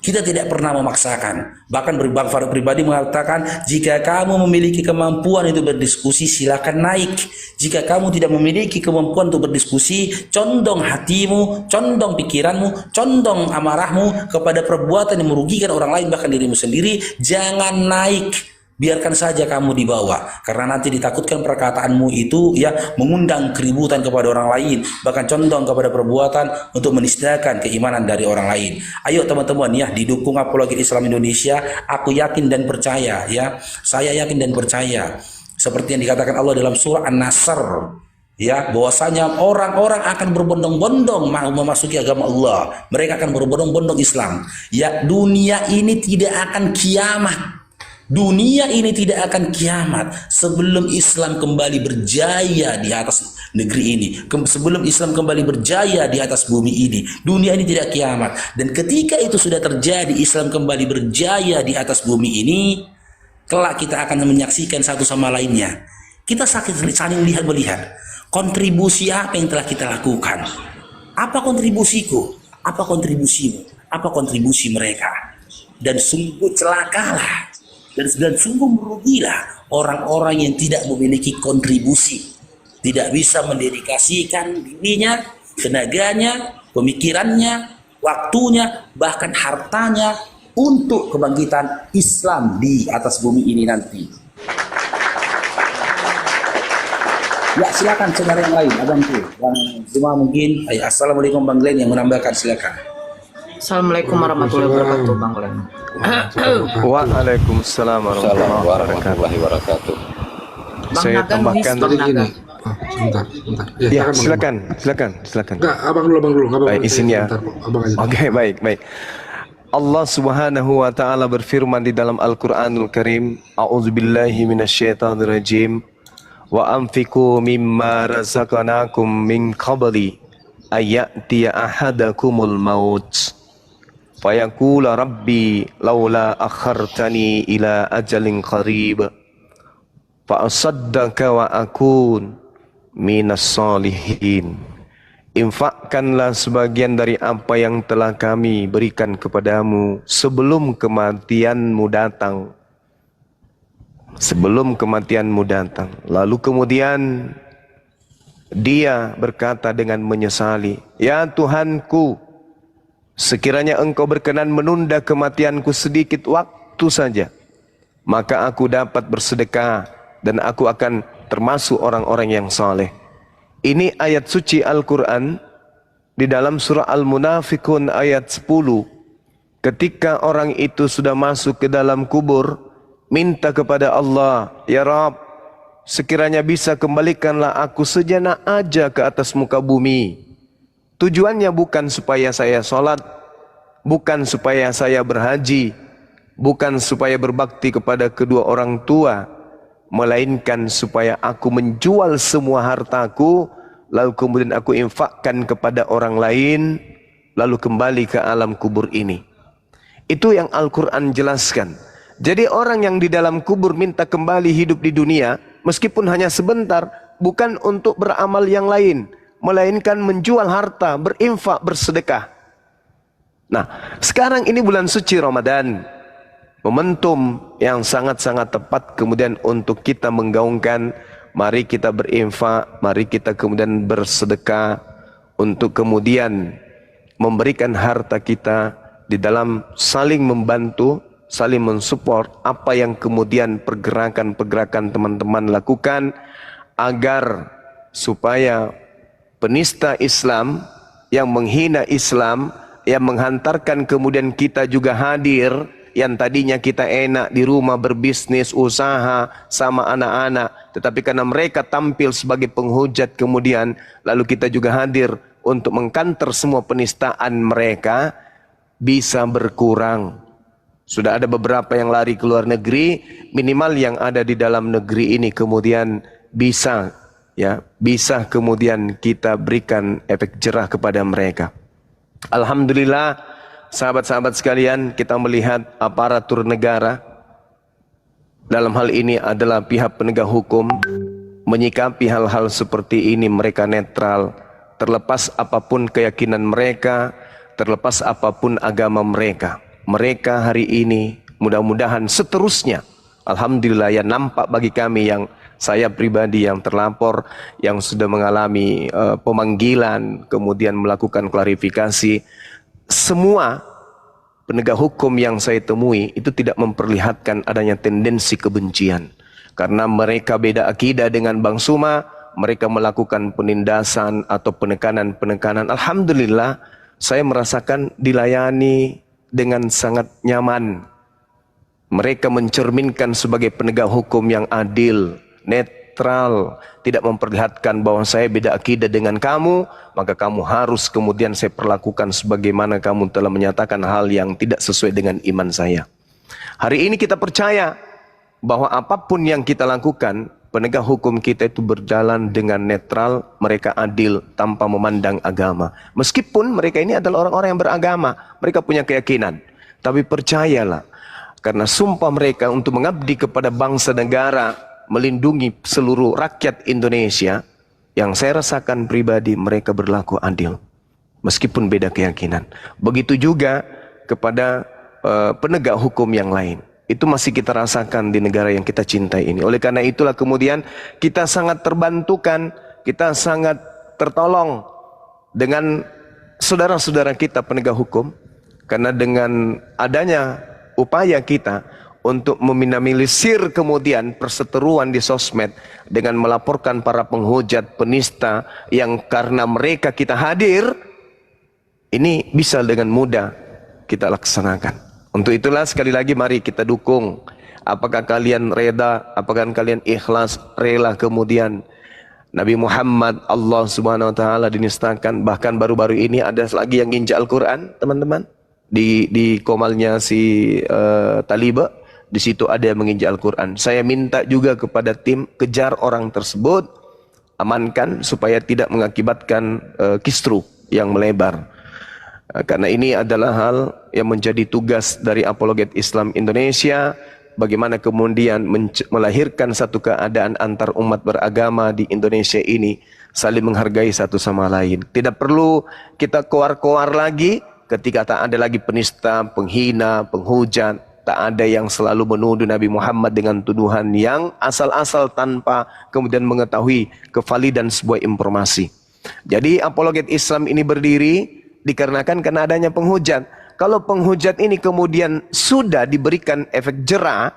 Kita tidak pernah memaksakan. Bahkan Bang Farouk pribadi mengatakan, jika kamu memiliki kemampuan untuk berdiskusi, silakan naik. Jika kamu tidak memiliki kemampuan untuk berdiskusi, condong hatimu, condong pikiranmu, condong amarahmu kepada perbuatan yang merugikan orang lain, bahkan dirimu sendiri, jangan naik. Biarkan saja kamu dibawa, karena nanti ditakutkan perkataanmu itu ya mengundang keributan kepada orang lain, bahkan condong kepada perbuatan untuk menistakan keimanan dari orang lain. Ayo teman-teman ya, didukung apologi Islam Indonesia. Aku yakin dan percaya ya, saya yakin dan percaya seperti yang dikatakan Allah dalam surah An-Nasr ya, bahwasanya orang-orang akan berbondong-bondong memasuki agama Allah. Mereka akan berbondong-bondong Islam. Ya, dunia ini tidak akan kiamat. Dunia ini tidak akan kiamat sebelum Islam kembali berjaya di atas negeri ini. Sebelum Islam kembali berjaya di atas bumi ini, dunia ini tidak kiamat. Dan ketika itu sudah terjadi, Islam kembali berjaya di atas bumi ini, kelak kita akan menyaksikan satu sama lainnya. Kita saling melihat kontribusi apa yang telah kita lakukan. Apa kontribusiku? Apa kontribusimu? Apa kontribusi mereka? Dan sungguh celakalah dan sungguh merugilah orang-orang yang tidak memiliki kontribusi, tidak bisa mendedikasikan dirinya, tenaganya, pemikirannya, waktunya, bahkan hartanya untuk kebangkitan Islam di atas bumi ini nanti. Ya, silakan saudara yang lain, abangku, Bang Zuma mungkin. Assalamualaikum Bang Glenn yang menambahkan, silakan. Assalamualaikum warahmatullahi wabarakatuh, Bang Glenn. Waalaikumsalam warahmatullahi wabarakatuh. Saya tambahkan gini. Sebentar. Ya, silakan. Enggak, abang dulu. Baik, isinya. Oke, baik. Allah Subhanahu wa taala berfirman di dalam Al-Qur'anul Karim, A'udzubillahi minasyaitonirrajim. Wa anfiqu mimma razaqnakum min qabli ayyatiya ahadakumul maut. Fayaqula rabbi laula akhartani ila ajalin qarib fa asaddaka wa akun minas solihin. Infakkanlah sebagian dari apa yang telah kami berikan kepadamu sebelum kematianmu datang. Lalu kemudian dia berkata dengan menyesali, ya Tuhanku, sekiranya engkau berkenan menunda kematianku sedikit waktu saja, maka aku dapat bersedekah dan aku akan termasuk orang-orang yang saleh. Ini ayat suci Al-Quran di dalam surah Al-Munafikun ayat 10. Ketika orang itu sudah masuk ke dalam kubur, minta kepada Allah, ya Rabb, sekiranya bisa kembalikanlah aku sejenak aja ke atas muka bumi. Tujuannya bukan supaya saya sholat, bukan supaya saya berhaji, bukan supaya berbakti kepada kedua orang tua, melainkan supaya aku menjual semua hartaku, lalu kemudian aku infakkan kepada orang lain, lalu kembali ke alam kubur ini. Itu yang Al-Quran jelaskan. Jadi orang yang di dalam kubur minta kembali hidup di dunia, meskipun hanya sebentar, bukan untuk beramal yang lain, melainkan menjual harta, berinfak, bersedekah. Nah, sekarang ini bulan suci Ramadan. momentum yang sangat-sangat tepat kemudian untuk kita menggaungkan, mari kita berinfak, mari kita kemudian bersedekah untuk kemudian memberikan harta kita di dalam saling membantu, saling mensupport apa yang kemudian pergerakan-pergerakan teman-teman lakukan agar supaya penista Islam yang menghina Islam, yang menghantarkan kemudian kita juga hadir, yang tadinya kita enak di rumah berbisnis, usaha sama anak-anak, tetapi karena mereka tampil sebagai penghujat kemudian lalu kita juga hadir untuk mengkanter semua penistaan mereka, bisa berkurang. Sudah ada beberapa yang lari ke luar negeri, minimal yang ada di dalam negeri ini kemudian bisa kemudian kita berikan efek jerah kepada mereka. Alhamdulillah, sahabat-sahabat sekalian, kita melihat aparatur negara dalam hal ini adalah pihak penegak hukum menyikapi hal-hal seperti ini. Mereka netral, terlepas apapun keyakinan mereka, terlepas apapun agama mereka. Mereka hari ini mudah-mudahan seterusnya, alhamdulillah ya, nampak bagi kami yang saya pribadi yang terlapor, yang sudah mengalami pemanggilan, kemudian melakukan klarifikasi, semua penegak hukum yang saya temui itu tidak memperlihatkan adanya tendensi kebencian. Karena mereka beda akidah dengan Bang Suma, mereka melakukan penindasan atau penekanan-penekanan. Alhamdulillah, saya merasakan dilayani dengan sangat nyaman. Mereka mencerminkan sebagai penegak hukum yang adil, netral, tidak memperlihatkan bahwa saya beda akidah dengan kamu, maka kamu harus kemudian saya perlakukan sebagaimana kamu telah menyatakan hal yang tidak sesuai dengan iman saya. Hari ini kita percaya bahwa apapun yang kita lakukan, penegak hukum kita itu berjalan dengan netral, mereka adil tanpa memandang agama. Meskipun mereka ini adalah orang-orang yang beragama, mereka punya keyakinan. Tapi percayalah, karena sumpah mereka untuk mengabdi kepada bangsa negara, melindungi seluruh rakyat Indonesia, yang saya rasakan pribadi mereka berlaku adil meskipun beda keyakinan. Begitu juga kepada penegak hukum yang lain, itu masih kita rasakan di negara yang kita cintai ini. Oleh karena itulah kemudian kita sangat terbantukan, kita sangat tertolong dengan saudara-saudara kita penegak hukum, karena dengan adanya upaya kita untuk meminimalisir kemudian perseteruan di sosmed dengan melaporkan para penghujat, penista yang karena mereka kita hadir, ini bisa dengan mudah kita laksanakan. Untuk itulah sekali lagi mari kita dukung. Apakah kalian reda, apakah kalian ikhlas, rela kemudian Nabi Muhammad Allah Subhanahu wa taala dinistakan. Bahkan baru-baru ini ada lagi yang nginjak Al-Qur'an, teman-teman. Di komalnya si Taliba. Di situ ada yang menginjak Al-Quran. Saya minta juga kepada tim kejar orang tersebut, amankan supaya tidak mengakibatkan kisru yang melebar. Karena ini adalah hal yang menjadi tugas dari Apologet Islam Indonesia, bagaimana kemudian melahirkan satu keadaan antar umat beragama di Indonesia ini saling menghargai satu sama lain. Tidak perlu kita koar-koar lagi ketika tak ada lagi penista, penghina, penghujat. Tak ada yang selalu menuduh Nabi Muhammad dengan tuduhan yang asal-asal tanpa kemudian mengetahui kevalidan sebuah informasi. Jadi Apologet Islam ini berdiri dikarenakan karena adanya penghujat. Kalau penghujat ini kemudian sudah diberikan efek jerah,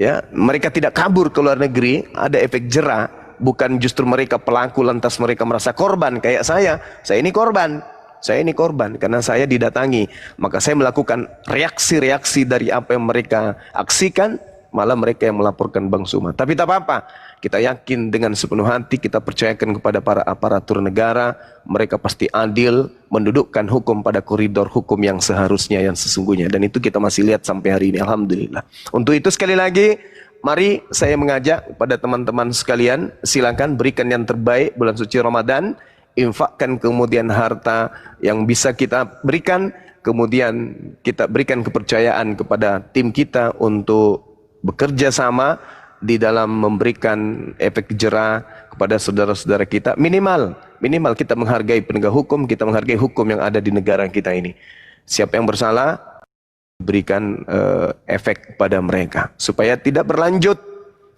ya, mereka tidak kabur ke luar negeri, ada efek jerah, bukan justru mereka pelaku lantas mereka merasa korban kayak saya ini korban. Saya ini korban karena saya didatangi, maka saya melakukan reaksi-reaksi dari apa yang mereka aksikan, malah mereka yang melaporkan Bang Suma. Tapi tak apa-apa, kita yakin dengan sepenuh hati, kita percayakan kepada para aparatur negara, mereka pasti adil, mendudukkan hukum pada koridor hukum yang seharusnya, yang sesungguhnya. Dan itu kita masih lihat sampai hari ini, alhamdulillah. Untuk itu sekali lagi, mari saya mengajak kepada teman-teman sekalian, silakan berikan yang terbaik bulan suci Ramadan. Infakkan kemudian harta yang bisa kita berikan, kemudian kita berikan kepercayaan kepada tim kita untuk bekerja sama di dalam memberikan efek jerah kepada saudara-saudara kita. Minimal kita menghargai penegak hukum, kita menghargai hukum yang ada di negara kita ini. Siapa yang bersalah berikan efek pada mereka supaya tidak berlanjut.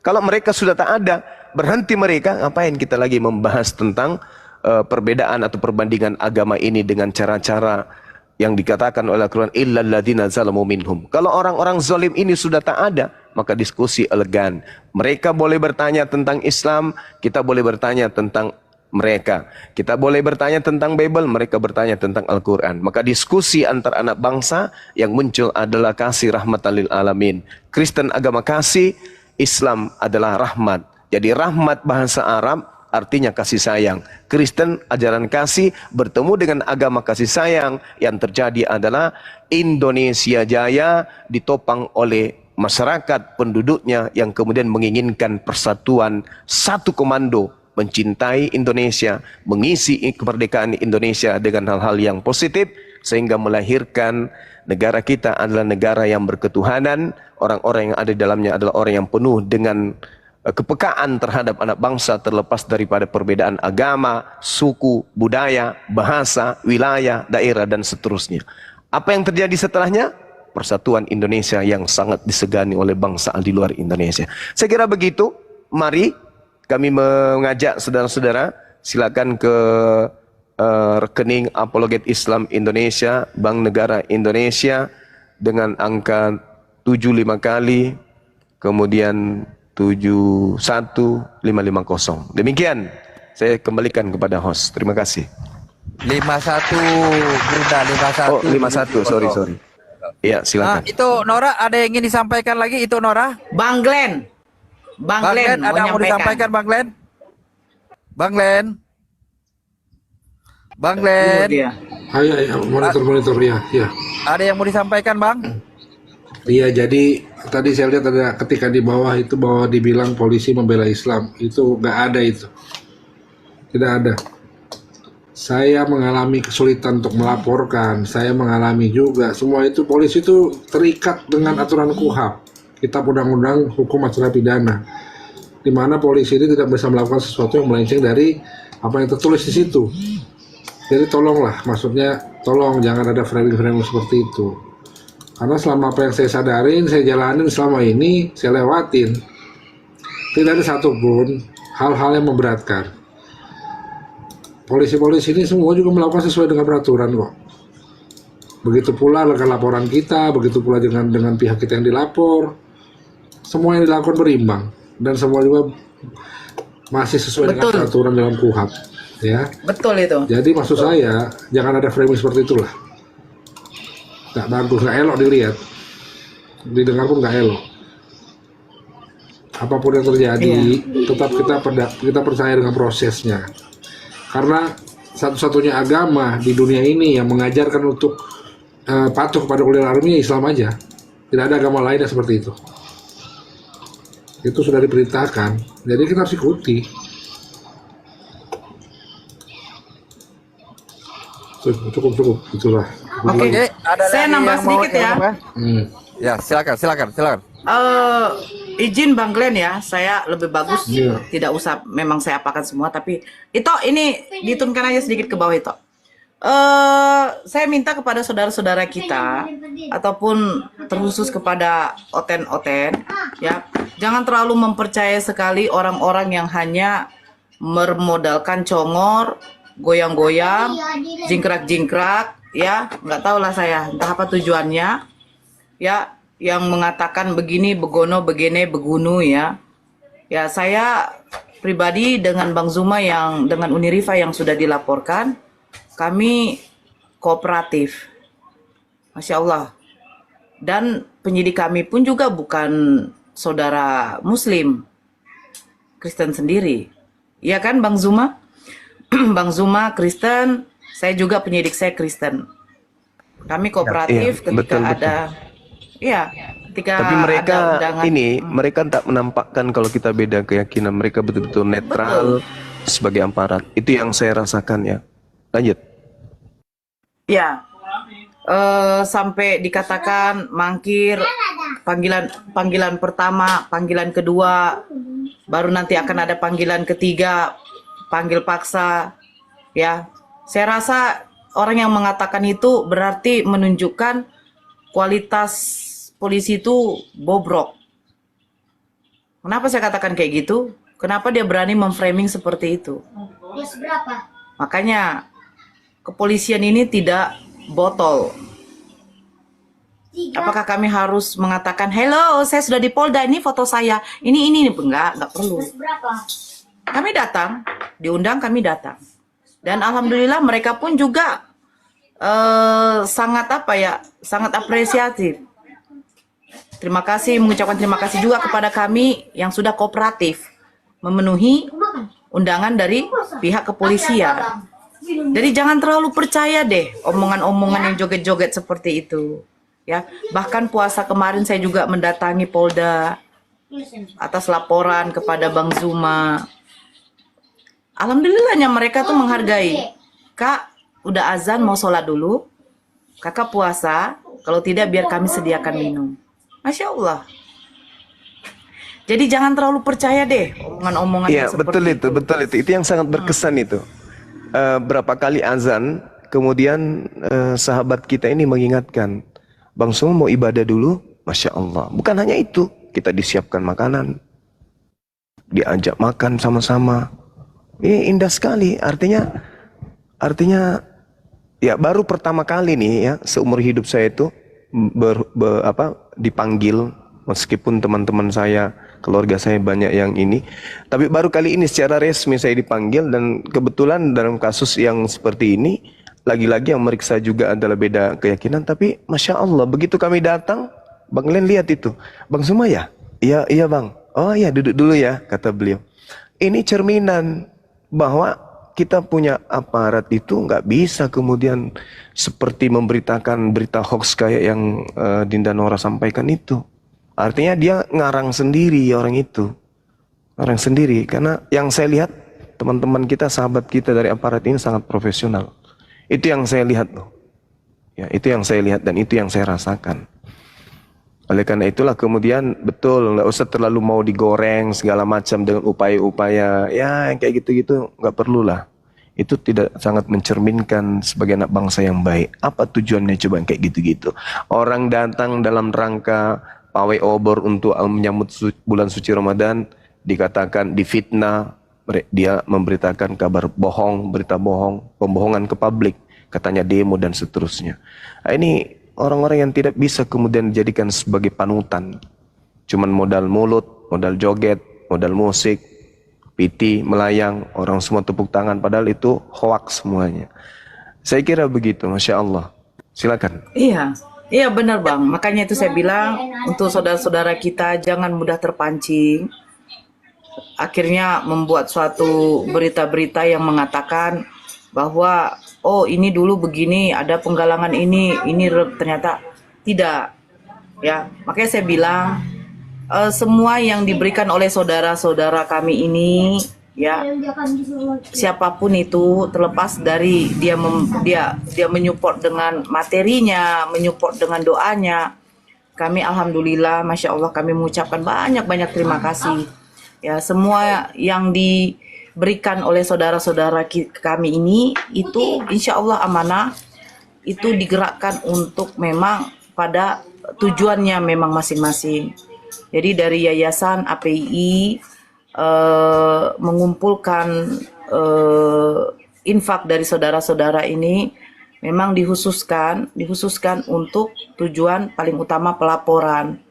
Kalau mereka sudah tak ada, berhenti mereka, ngapain kita lagi membahas tentang perbedaan atau perbandingan agama ini dengan cara-cara yang dikatakan oleh Al-Quran, illal ladzina zalamu minhum. Kalau orang-orang zalim ini sudah tak ada, maka diskusi elegan. Mereka boleh bertanya tentang Islam, kita boleh bertanya tentang mereka. Kita boleh bertanya tentang Bible, mereka bertanya tentang Al-Quran. Maka diskusi antar anak bangsa yang muncul adalah kasih rahmatan lil alamin. Kristen agama kasih, Islam adalah rahmat. Jadi rahmat bahasa Arab artinya kasih sayang. Kristen ajaran kasih bertemu dengan agama kasih sayang. Yang terjadi adalah Indonesia Jaya ditopang oleh masyarakat penduduknya yang kemudian menginginkan persatuan, satu komando, mencintai Indonesia, mengisi kemerdekaan Indonesia dengan hal-hal yang positif, sehingga melahirkan negara kita adalah negara yang berketuhanan. Orang-orang yang ada di dalamnya adalah orang yang penuh dengan kepekaan terhadap anak bangsa, terlepas daripada perbedaan agama, suku, budaya, bahasa, wilayah, daerah, dan seterusnya. Apa yang terjadi setelahnya? Persatuan Indonesia yang sangat disegani oleh bangsa di luar Indonesia. Saya kira begitu. Mari kami mengajak saudara-saudara, silakan ke rekening Apologet Islam Indonesia, Bank Negara Indonesia dengan angka 75 kali, kemudian 71550. Demikian, saya kembalikan kepada host. Terima kasih. 51 Bunda 51. Oh, 51. Sorry. Iya, silakan. Itu Nora ada yang ingin disampaikan lagi itu Nora? Bang Glenn. Bang Glenn ada yang mau disampaikan Bang Glenn? Bang Glenn. Bang Glenn. Ya, monitor ya. Ada yang mau disampaikan Bang? Iya, jadi tadi saya lihat ada ketika di bawah itu bahwa dibilang polisi membela Islam, itu nggak ada itu. Tidak ada. Saya mengalami kesulitan untuk melaporkan, saya mengalami juga. Semua itu polisi itu terikat dengan aturan KUHP, Kitab Undang-Undang Hukum Acara Pidana, di mana polisi ini tidak bisa melakukan sesuatu yang melenceng dari apa yang tertulis di situ. Jadi tolonglah, maksudnya tolong jangan ada framing-framing seperti itu. Karena selama apa yang saya sadarin, saya jalanin selama ini, saya lewatin. Tidak ada satupun hal-hal yang memberatkan. Polisi-polisi ini semua juga melakukan sesuai dengan peraturan kok. Begitu pula dengan laporan kita, begitu pula dengan pihak kita yang dilapor. Semua yang dilakukan berimbang. Dan semua juga masih sesuai dengan peraturan dalam KUHP. Ya. Betul itu. Jadi maksud saya, jangan ada framing seperti itulah. Nggak bagus, nggak elok dilihat. Didengar pun nggak elok. Apapun yang terjadi, tetap kita percaya dengan prosesnya. Karena satu-satunya agama di dunia ini yang mengajarkan untuk patuh kepada ulil amri Islam aja. Tidak ada agama lain yang seperti itu. Itu sudah diperintahkan. Jadi kita harus ikuti. Cukup. Itulah. Oke. Saya nambah sedikit ya. Ya, silakan. Izin Bang Glenn ya, saya lebih bagus tidak usah memang saya apakan semua, tapi itu ini diturunkan aja sedikit ke bawah itu. Saya minta kepada saudara-saudara kita ataupun terkhusus kepada oten-oten ya, jangan terlalu mempercayai sekali orang-orang yang hanya bermodalkan congor, goyang-goyang, jingkrak-jingkrak ya, nggak tahu lah saya entah apa tujuannya ya, yang mengatakan begini, begono, begene, begunu ya. Ya, saya pribadi dengan Bang Zuma yang dengan Unirifa yang sudah dilaporkan, kami kooperatif. Masya Allah. Dan penyidik kami pun juga bukan saudara Muslim, Kristen sendiri. Iya kan Bang Zuma? Bang Zuma Kristen, saya juga penyidik saya Kristen. Kami kooperatif ketika betul. ada ketika tapi mereka ada undangan, mereka tak menampakkan kalau kita beda keyakinan. Mereka betul-betul netral sebagai aparat. Itu yang saya rasakan ya. Lanjut. Ya, sampai dikatakan mangkir, panggilan pertama, panggilan kedua, baru nanti akan ada panggilan ketiga, panggil paksa. Ya, saya rasa orang yang mengatakan itu berarti menunjukkan kualitas polisi itu bobrok. Kenapa saya katakan kayak gitu? Kenapa dia berani memframing seperti itu? Makanya kepolisian ini tidak botol. Apakah kami harus mengatakan, hello, saya sudah di Polda, ini foto saya, ini, enggak perlu. Kami datang, diundang kami datang. Dan alhamdulillah mereka pun juga sangat sangat apresiatif. Mengucapkan terima kasih juga kepada kami yang sudah kooperatif memenuhi undangan dari pihak kepolisian. Jadi jangan terlalu percaya deh omongan-omongan yang joget-joget seperti itu. Ya, bahkan puasa kemarin saya juga mendatangi Polda atas laporan kepada Bang Zuma. Alhamdulillahnya mereka tuh menghargai. Kak, udah azan mau sholat dulu. Kakak puasa, kalau tidak biar kami sediakan minum. Masya Allah. Jadi jangan terlalu percaya deh omongan-omongan Iya, yang seperti betul itu. Itu yang sangat berkesan itu. Berapa kali azan, kemudian sahabat kita ini mengingatkan, Bang Zuma mau ibadah dulu, Masya Allah. Bukan hanya itu, kita disiapkan makanan, diajak makan sama-sama. Ini indah sekali. Artinya ya baru pertama kali nih ya seumur hidup saya itu dipanggil, meskipun teman-teman saya, keluarga saya banyak yang ini, tapi baru kali ini secara resmi saya dipanggil. Dan kebetulan dalam kasus yang seperti ini, lagi-lagi yang meriksa juga adalah beda keyakinan. Tapi Masya Allah, begitu kami datang, Bang Len lihat itu, Bang Zuma ya? Iya Bang. Oh iya, duduk dulu ya, kata beliau. Ini cerminan bahwa kita punya aparat itu nggak bisa kemudian seperti memberitakan berita hoax kayak yang Dinda Nora sampaikan itu. Artinya dia ngarang sendiri orang itu. Ngarang sendiri. Karena yang saya lihat teman-teman kita, sahabat kita dari aparat ini sangat profesional. Itu yang saya lihat loh. Ya, itu yang saya lihat dan itu yang saya rasakan. Oleh karena itulah kemudian betul nggak usah terlalu mau digoreng segala macam dengan upaya-upaya ya yang kayak gitu-gitu, nggak perlu lah. Itu tidak sangat mencerminkan sebagai anak bangsa yang baik. Apa tujuannya coba kayak gitu-gitu? Orang datang dalam rangka pawai obor untuk menyambut bulan suci Ramadan, dikatakan difitnah, dia memberitakan kabar bohong, berita bohong, pembohongan ke publik, katanya demo dan seterusnya. Nah, ini orang-orang yang tidak bisa kemudian dijadikan sebagai panutan. Cuman modal mulut, modal joget, modal musik, PT, melayang, orang semua tepuk tangan, padahal itu hoax semuanya. Saya kira begitu, Masya Allah. Silakan. Iya benar Bang. Makanya itu saya bilang untuk saudara-saudara kita jangan mudah terpancing. Akhirnya membuat suatu berita-berita yang mengatakan bahwa oh ini dulu begini, ada penggalangan ini ternyata tidak. Ya, makanya saya bilang semua yang diberikan oleh saudara-saudara kami ini, ya siapapun itu, terlepas dari dia menyupport dengan materinya, menyupport dengan doanya, kami alhamdulillah, Masya Allah, kami mengucapkan banyak-banyak terima kasih. Ya, semua yang diberikan oleh saudara-saudara kami ini itu insya Allah amanah, itu digerakkan untuk memang pada tujuannya memang masing-masing. Jadi dari Yayasan APII mengumpulkan infak dari saudara-saudara ini memang dikhususkan untuk tujuan paling utama pelaporan.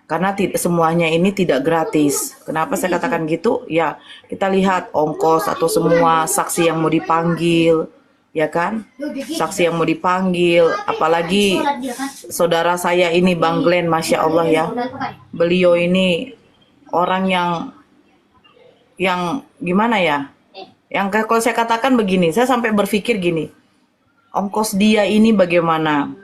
Karena semuanya ini tidak gratis. Kenapa saya katakan gitu? Ya, kita lihat ongkos atau semua saksi yang mau dipanggil, ya kan? Saksi yang mau dipanggil, apalagi saudara saya ini Bang Glenn, Masya Allah ya. Beliau ini orang yang gimana ya? Yang kalau saya katakan begini, saya sampai berpikir gini, ongkos dia ini bagaimana?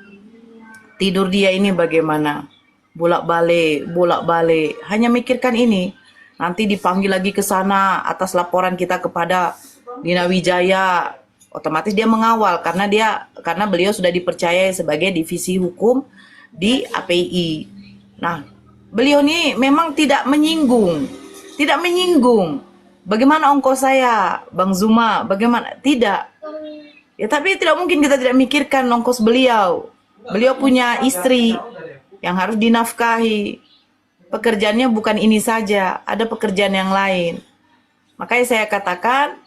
Tidur dia ini bagaimana? Bolak-balik, hanya mikirkan ini. Nanti dipanggil lagi ke sana atas laporan kita kepada Dina Wijaya, otomatis dia mengawal karena beliau sudah dipercaya sebagai divisi hukum di API. Nah, beliau ini memang tidak menyinggung. Bagaimana ongkos saya, Bang Zuma? Bagaimana? Tidak. Ya, tapi tidak mungkin kita tidak mikirkan ongkos beliau. Beliau punya istri yang harus dinafkahi. Pekerjaannya bukan ini saja, ada pekerjaan yang lain. Makanya saya katakan,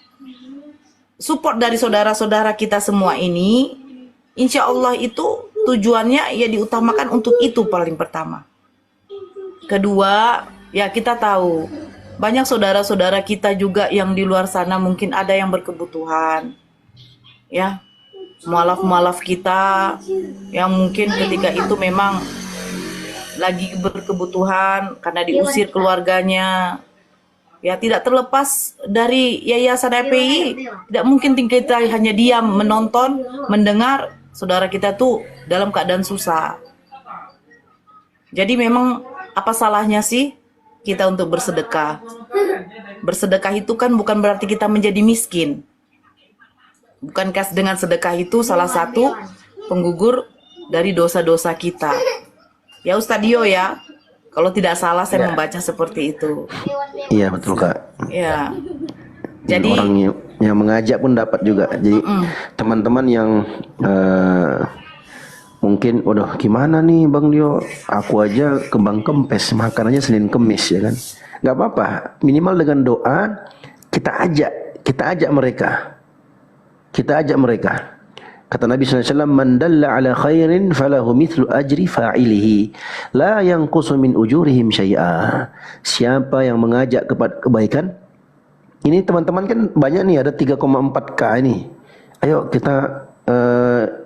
support dari saudara-saudara kita semua ini, insya Allah itu tujuannya ya diutamakan untuk itu paling pertama. Kedua, ya kita tahu, banyak saudara-saudara kita juga yang di luar sana mungkin ada yang berkebutuhan. Ya, mualaf-mualaf kita yang mungkin ketika itu memang lagi berkebutuhan karena diusir keluarganya. Ya, tidak terlepas dari Yayasan FPI, tidak mungkin kita hanya diam menonton, mendengar saudara kita tuh dalam keadaan susah. Jadi memang apa salahnya sih kita untuk bersedekah? Bersedekah itu kan bukan berarti kita menjadi miskin. Bukankah dengan sedekah itu salah satu penggugur dari dosa-dosa kita? Ya Ustadz Dio ya, kalau tidak salah saya membaca seperti itu. Iya betul Kak. Ya, jadi orang yang mengajak pun dapat juga. Jadi teman-teman yang mungkin, waduh gimana nih Bang Dio, aku aja ke Bang Kempes makanannya Senin Kemis ya kan. Nggak apa-apa, minimal dengan doa kita ajak mereka. Kita ajak mereka. Kata Nabi SAW, man dalla ala khairin falahu mithlu ajri fa'ilihi la yanqusu min ujurihim syai'a. Siapa yang mengajak kepada kebaikan, ini teman-teman kan banyak nih, ada 3,4K ini. Ayo kita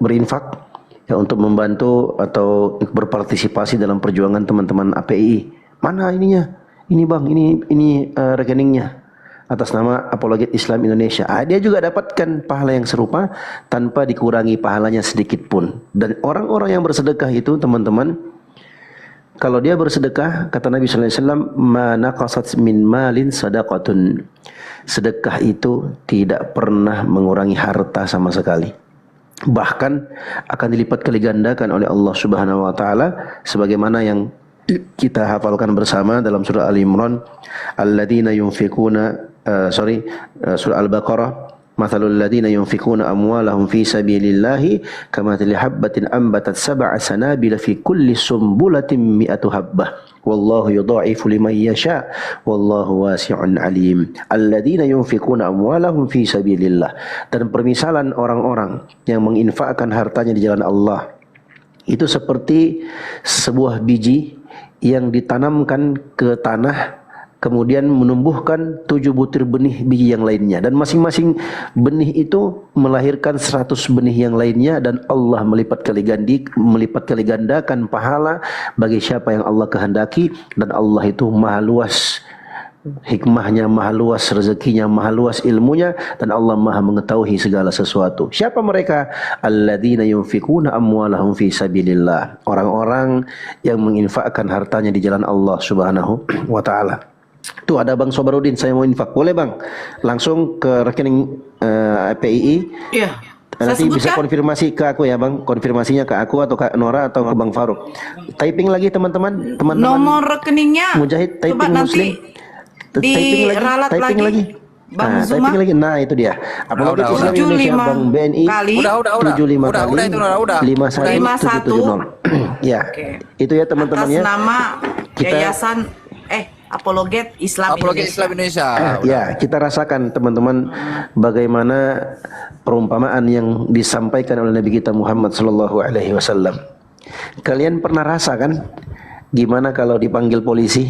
berinfak ya, untuk membantu atau berpartisipasi dalam perjuangan teman-teman API. Mana ininya? Ini Bang, ini rekeningnya atas nama Apologet Islam Indonesia. Dia juga dapatkan pahala yang serupa tanpa dikurangi pahalanya sedikit pun. Dan orang-orang yang bersedekah itu teman-teman, kalau dia bersedekah, kata Nabi SAW, ma naqasat min malin sadaqatun. Sedekah itu tidak pernah mengurangi harta sama sekali. Bahkan akan dilipat kali gandakan oleh Allah Subhanahu wa taala sebagaimana yang kita hafalkan bersama dalam surah Al-Imran, alladzina yunfikuna surah Al-Baqarah, mathalul ladzina yunfikuna amwalahum fi sabilillahi kamathali habbatin ambatat sab'a sanabila fi kulli sumbulatin mi'atu habbah wallahu yudha'ifu liman yasha wallahu wasi'un alim. Alladzina yunfikuna amwalahum fi sabilillah. Dan permisalan orang-orang yang menginfakkan hartanya di jalan Allah itu seperti sebuah biji yang ditanamkan ke tanah, kemudian menumbuhkan 7 butir benih biji yang lainnya, dan masing-masing benih itu melahirkan 100 benih yang lainnya, dan Allah melipat kali gandakan pahala bagi siapa yang Allah kehendaki. Dan Allah itu maha luas hikmahnya, maha luas rezekinya, maha luas ilmunya, dan Allah maha mengetahui segala sesuatu. Siapa mereka? Alladzina yunfikuna amwalahum fi sabilillah. Orang-orang yang menginfakkan hartanya di jalan Allah Subhanahu wa taala. Tuh ada Bang Sobarudin, saya mau infak. Boleh Bang? Langsung ke rekening PII. iya. Nanti Saya bisa sebutkan konfirmasi ke aku ya Bang. Konfirmasinya ke aku atau ke Nora atau ke Bang Faruk. Typing lagi teman-teman. nomor rekeningnya. Mujahid Coba typing nanti Muslim. diralat Typing lagi. Bang Zuma. Typing lagi. Nah, itu dia. Apalagi Udah, Islam Indonesia 75 Bang BNI kali. 75 kali. Udah itu Nora, udah. 51770. Ya. Oke. Itu ya teman-teman Atas ya. nama Kita- Yayasan Apologet Islam Apologet Indonesia. Islam Indonesia. Ya, kita rasakan teman-teman bagaimana perumpamaan yang disampaikan oleh Nabi kita Muhammad sallallahu alaihi wasallam. Kalian pernah rasakan gimana kalau dipanggil polisi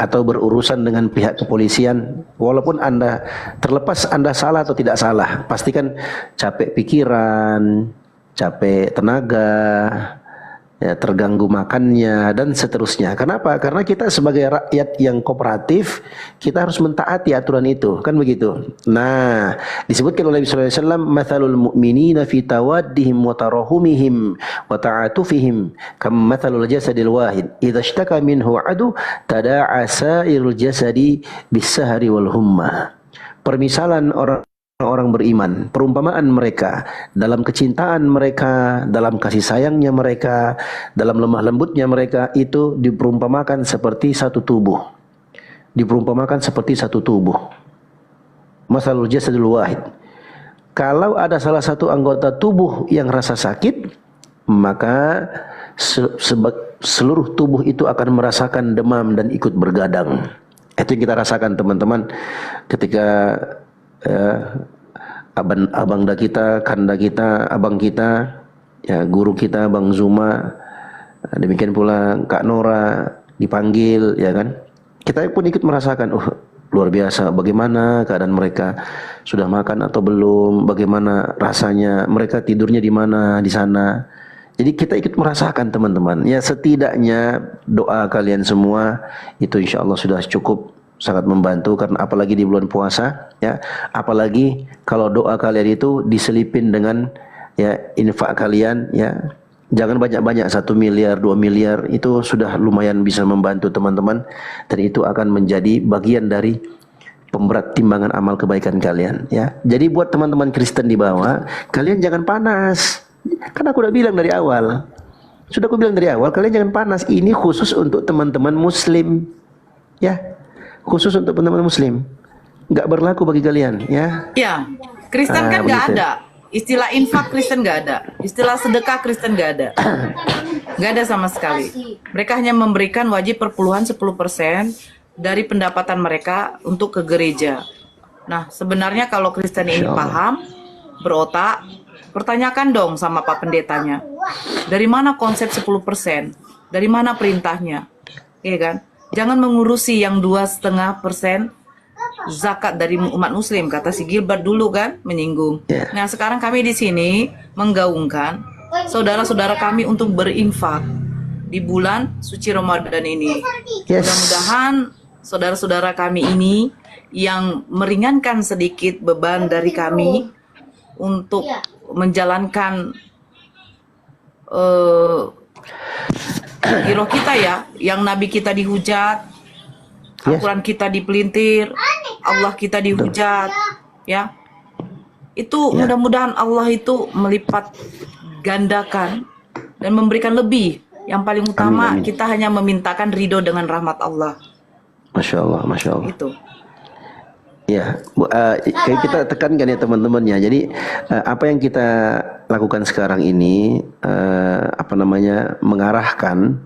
atau berurusan dengan pihak kepolisian, walaupun Anda terlepas Anda salah atau tidak salah, pastikan capek pikiran, capek tenaga, ya, terganggu makannya dan seterusnya. Kenapa? Karena kita sebagai rakyat yang kooperatif, kita harus mentaati aturan itu, kan begitu. Nah, disebutkan oleh Nabi sallallahu alaihi wasallam, "Matsalul mu'minina fi tawaddihim wa tarahumihim wa ta'atufihim kamatsalul jasadil wahid, idza ishtaka minhu 'adu tada'a sa'irul jasadi bis-sahri wal humma." Permisalan orang beriman, perumpamaan mereka dalam kecintaan mereka, dalam kasih sayangnya mereka, dalam lemah lembutnya mereka, itu diperumpamakan seperti satu tubuh. Diperumpamakan seperti satu tubuh. Masalul jasadul wahid. Kalau ada salah satu anggota tubuh yang rasa sakit, maka seluruh tubuh itu akan merasakan demam dan ikut bergadang. Itu yang kita rasakan teman-teman ketika abang kita, kanda kita, abang kita, ya guru kita Bang Zuma, demikian pula Kak Nora dipanggil, ya kan? Kita pun ikut merasakan, luar biasa bagaimana keadaan mereka, sudah makan atau belum, bagaimana rasanya, mereka tidurnya di mana di sana. Jadi kita ikut merasakan teman-teman. Ya setidaknya doa kalian semua itu insya Allah sudah cukup, sangat membantu, karena apalagi di bulan puasa, ya, apalagi kalau doa kalian itu diselipin dengan ya infak kalian, ya, jangan banyak-banyak, 1 miliar 2 miliar itu sudah lumayan bisa membantu teman-teman, dan itu akan menjadi bagian dari pemberat timbangan amal kebaikan kalian, ya. Jadi buat teman-teman Kristen di bawah, kalian jangan panas, kan aku udah bilang dari awal, kalian jangan panas, ini khusus untuk teman-teman Muslim, ya. Khusus untuk teman-teman Muslim, nggak berlaku bagi kalian, ya. Ya, Kristen kan nggak begitu. ada. Istilah infak Kristen nggak ada. Istilah sedekah Kristen nggak ada. Nggak ada sama sekali. Mereka hanya memberikan wajib perpuluhan 10% dari pendapatan mereka untuk ke gereja. Nah, sebenarnya kalau Kristen ini paham, berotak, pertanyakan dong sama Pak Pendetanya. Dari mana konsep 10%? Dari mana perintahnya? Iya kan? Jangan mengurusi yang 2,5% zakat dari umat Muslim, kata si Gilbert dulu kan, menyinggung. Nah sekarang kami di sini menggaungkan saudara-saudara kami untuk berinfak di bulan suci Ramadan ini. Mudah-mudahan saudara-saudara kami ini yang meringankan sedikit beban dari kami untuk menjalankan hero kita, ya, yang Nabi kita dihujat, Al-Quran kita dipelintir, Allah kita dihujat, ya. Itu mudah-mudahan Allah itu melipat gandakan dan memberikan lebih. Yang paling utama, amin. Kita hanya memintakan ridho dengan rahmat Allah. Masya Allah, Masya Allah. Itu. Ya, kayak kita tekankan ya teman-teman ya. Jadi apa yang kita lakukan sekarang ini, mengarahkan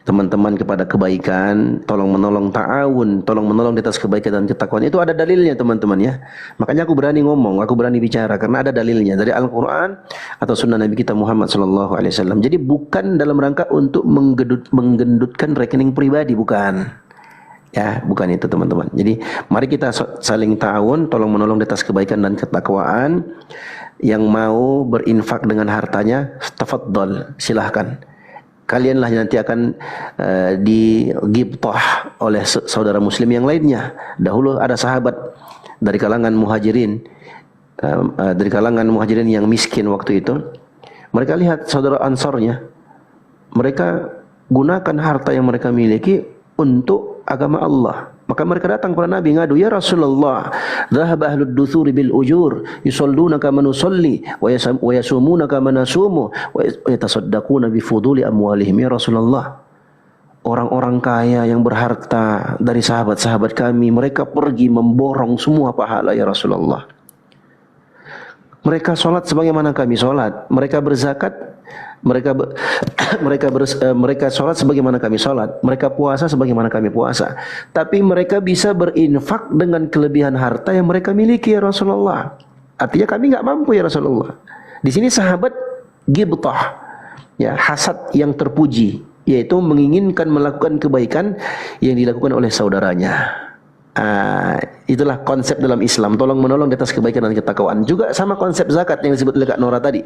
teman-teman kepada kebaikan, tolong menolong ta'awun, tolong menolong di atas kebaikan dan ketakwaan. Itu ada dalilnya teman-teman ya. Makanya aku berani ngomong, aku berani bicara karena ada dalilnya dari Al-Quran atau Sunnah Nabi kita Muhammad SAW. Jadi bukan dalam rangka untuk menggendutkan rekening pribadi, bukan. Ya, bukan itu teman-teman. Jadi mari kita saling ta'awun, tolong menolong di atas kebaikan dan ketakwaan. Yang mau berinfak dengan hartanya, tafadhol, silahkan. Kalianlah nanti akan digibtah oleh saudara muslim yang lainnya. Dahulu ada sahabat dari kalangan muhajirin, yang miskin waktu itu. Mereka lihat saudara ansarnya, mereka gunakan harta yang mereka miliki untuk agama Allah. Maka mereka datang kepada Nabi ngadu, ya Rasulullah, dhahaba ahlud duthuri bil ujur, yusalluna kama nusalli, wa yasumuna kama nasumu, wa yatasaddaquna bi fuduli amwalihim. Ya Rasulullah, orang-orang kaya yang berharta dari sahabat-sahabat kami, mereka pergi memborong semua pahala ya Rasulullah. Mereka sholat sebagaimana kami sholat, mereka berzakat, mereka sholat sebagaimana kami sholat, mereka puasa sebagaimana kami puasa. Tapi mereka bisa berinfak dengan kelebihan harta yang mereka miliki ya Rasulullah. Artinya kami nggak mampu ya Rasulullah. Di sini sahabat gibtah, ya, hasad yang terpuji, yaitu menginginkan melakukan kebaikan yang dilakukan oleh saudaranya. Itulah konsep dalam Islam, tolong menolong di atas kebaikan dan ketakwaan. Juga sama konsep zakat yang disebut oleh Kak Nora tadi.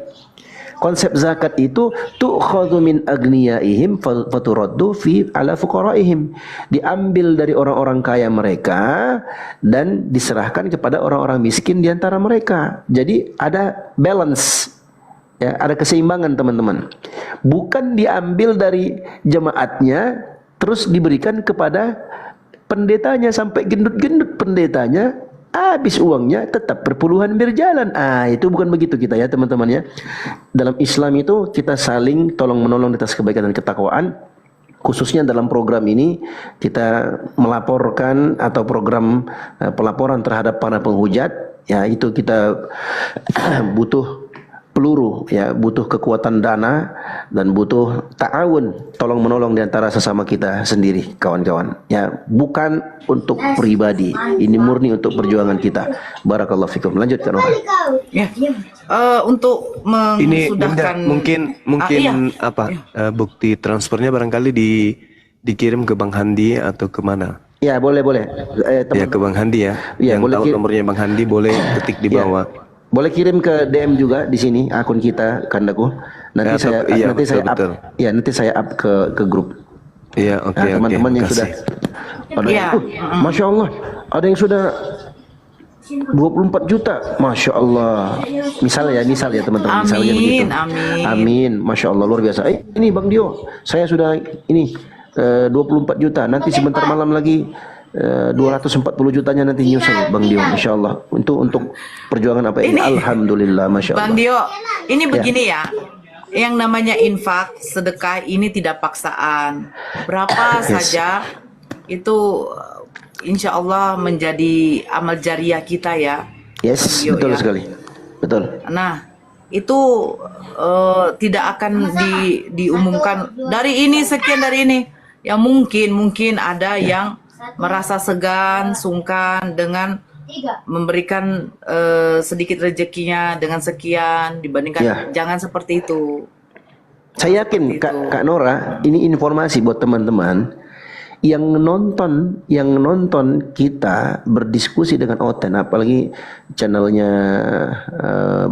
Konsep zakat itu tu'khadhu min agniyaihim faturaddu fi ala fuqaraihim. Diambil dari orang-orang kaya mereka dan diserahkan kepada orang-orang miskin di antara mereka. Jadi ada balance. Ya, ada keseimbangan teman-teman. Bukan diambil dari jemaatnya terus diberikan kepada pendetanya sampai gendut-gendut pendetanya, habis uangnya tetap perpuluhan berjalan. Itu bukan begitu kita ya teman-teman ya. Dalam Islam itu kita saling tolong menolong di atas kebaikan dan ketakwaan. Khususnya dalam program ini kita melaporkan atau program pelaporan terhadap para penghujat, ya itu kita butuh peluru, ya, butuh kekuatan dana dan butuh ta'awun, tolong menolong di antara sesama kita sendiri, kawan-kawan. Ya, bukan untuk pribadi. Ini murni untuk perjuangan kita. Barakallahu fikum. Lanjutkan, Orang. Ya. Untuk Ini mensudahkan mungkin iya. bukti transfernya barangkali dikirim ke Bang Handi atau kemana? Ya, boleh. Ya, ke Bang Handi ya. Ya, Yang boleh tahu nomornya Bang Handi boleh ketik di Ya. bawah. Boleh kirim ke DM juga di sini akun kita, Kandaku. Nanti Ya, saya nanti saya up ke grup. Iya, oke, Nah, teman-teman yang makasih. sudah ada Iya. Masya Allah, ada yang sudah 24 juta, Masya Allah. Misal ya teman-teman, misalnya Amin, begitu. amin. Amin, Masya Allah, luar biasa. Ini Bang Dio, saya sudah ini 24 juta. Nanti sebentar malam lagi 240 jutanya nanti nyusul Bang Dio, Masya Allah. Untuk perjuangan apa ini? Alhamdulillah, Masya Allah. Bang Dio, ini begini ya. Yang namanya infak, sedekah ini tidak paksaan. Berapa saja itu insya Allah menjadi amal jariah kita ya. Yes, Dio, betul ya. sekali. Betul. Nah, itu tidak akan diumumkan dari ini sekian dari ini. Ya mungkin ada yang merasa segan, sungkan dengan memberikan sedikit rezekinya dengan sekian dibandingkan Ya. jangan seperti itu. Saya yakin Kak Nora, ini informasi buat teman-teman yang nonton kita berdiskusi dengan Oten, apalagi channelnya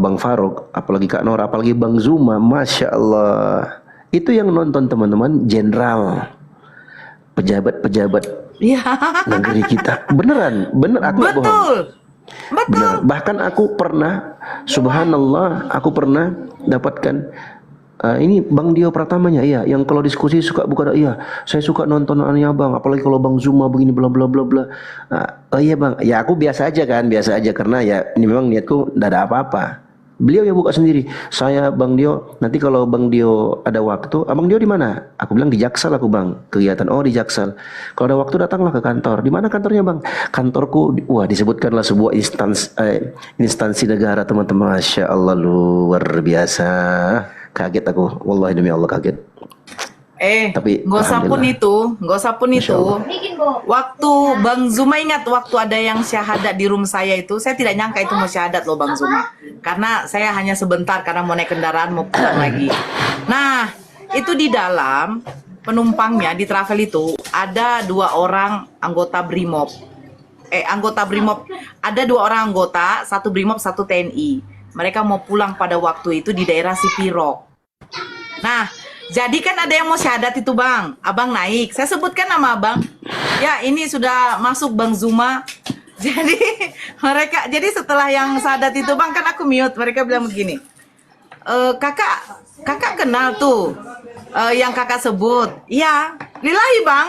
Bang Faruk, apalagi Kak Nora, apalagi Bang Zuma, Masya Allah. Itu yang nonton teman-teman jenderal, pejabat-pejabat Iya. negeri kita. Bener aku nggak bohong. Betul. Benar. Bahkan aku pernah, subhanallah, aku pernah dapatkan ini Bang Dio Pratamanya, iya, yang kalau diskusi suka buka, iya, saya suka nontonannya Bang, apalagi kalau Bang Zuma begini bla bla bla bla. Oh iya Bang, ya aku biasa aja karena ya ini memang niatku tidak ada apa-apa. Beliau yang buka sendiri. Saya Bang Dio, nanti kalau Bang Dio ada waktu, Abang Dio di mana? Aku bilang di Jaksel aku Bang, kegiatan. Oh di Jaksel. Kalau ada waktu datanglah ke kantor. Di mana kantornya Bang? Kantorku, wah disebutkanlah sebuah instansi negara teman-teman. Masya Allah luar biasa. Kaget aku, wallahi demi Allah kaget. Tapi nggak usah pun itu. Waktu Bang Zuma ingat waktu ada yang syahadat di room saya itu, saya tidak nyangka itu mau syahadat loh Bang Zuma. Karena saya hanya sebentar karena mau naik kendaraan mau pulang lagi. Nah, itu di dalam penumpangnya di travel itu ada 2 orang anggota Brimob. Anggota Brimob, ada 2 orang anggota, 1 Brimob, 1 TNI. Mereka mau pulang pada waktu itu di daerah Sipirok. Nah, jadi kan ada yang mau syahadat itu Bang, Abang naik. Saya sebutkan nama Abang. Ya ini sudah masuk Bang Zuma. Jadi setelah yang syahadat itu Bang, kan aku mute. Mereka bilang begini, kakak kenal tuh yang kakak sebut. Iya, lillahi Bang.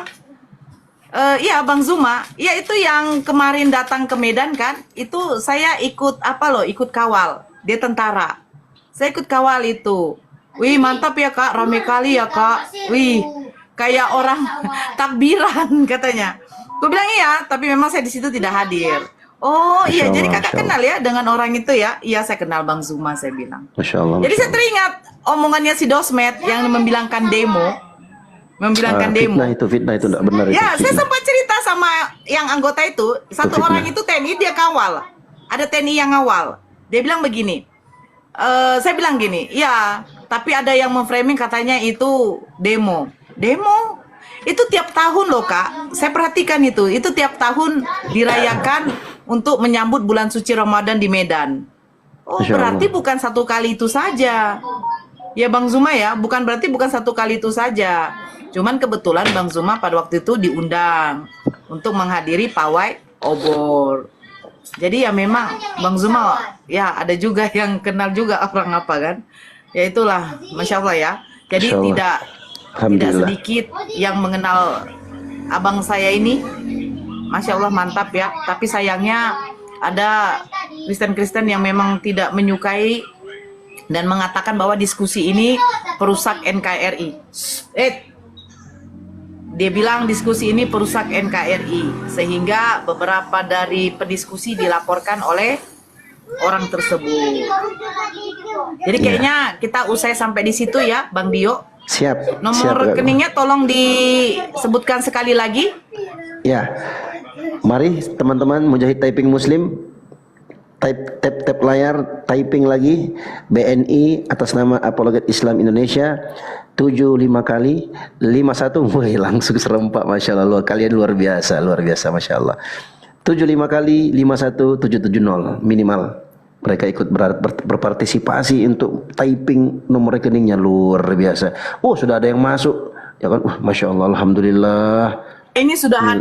Iya Bang Zuma. Iya itu yang kemarin datang ke Medan kan. Itu saya ikut ikut kawal. Dia tentara. Saya ikut kawal itu. Wih mantap ya Kak, rame kali ya Kak. Wih kayak orang takbiran katanya. Gue bilang iya, tapi memang saya di situ tidak hadir. Oh iya, jadi kakak kenal ya dengan orang itu ya? Iya saya kenal Bang Zuma, saya bilang. Masya Allah. Jadi saya teringat omongannya si Dosmet yang membilangkan demo. Fitnah itu tidak benar. Ya, itu saya fitnah. sempat cerita sama yang anggota itu. Satu Itu orang itu TNI, dia kawal. Ada TNI yang ngawal. Dia bilang begini. Saya bilang gini, ya, tapi ada yang memframing katanya itu demo. Demo? Itu tiap tahun loh Kak. Saya perhatikan itu tiap tahun dirayakan untuk menyambut bulan suci Ramadan di Medan. Oh, Masya berarti Allah. bukan satu kali itu saja. Ya Bang Zuma ya, bukan satu kali itu saja. Cuman kebetulan Bang Zuma pada waktu itu diundang untuk menghadiri pawai obor. Jadi ya memang Bang Zuma ya ada juga yang kenal juga orang apa kan. Ya itulah, Masya Allah ya. Jadi Masya Allah. tidak Alhamdulillah. sedikit yang mengenal abang saya ini. Masya Allah mantap ya. Tapi sayangnya ada Kristen-Kristen yang memang tidak menyukai dan mengatakan bahwa diskusi ini perusak NKRI. Dia bilang diskusi ini perusak NKRI, sehingga beberapa dari pendiskusi dilaporkan oleh orang tersebut. Jadi kayaknya kita usai sampai di situ ya, Bang Dio. Siap. Nomor siap, Kak. rekeningnya tolong disebutkan sekali lagi. Ya, mari teman-teman Mujahid Typing Muslim, tap layar, typing lagi BNI atas nama Apologet Islam Indonesia 75 kali 51. Wih, langsung serempak, masya Allah. Kalian luar biasa, masya Allah. 75 kali 51 770 minimal. Mereka ikut berpartisipasi untuk typing nomor rekeningnya, luar biasa. Oh, sudah ada yang masuk, ya kan? Masya Allah, alhamdulillah. Ini sudah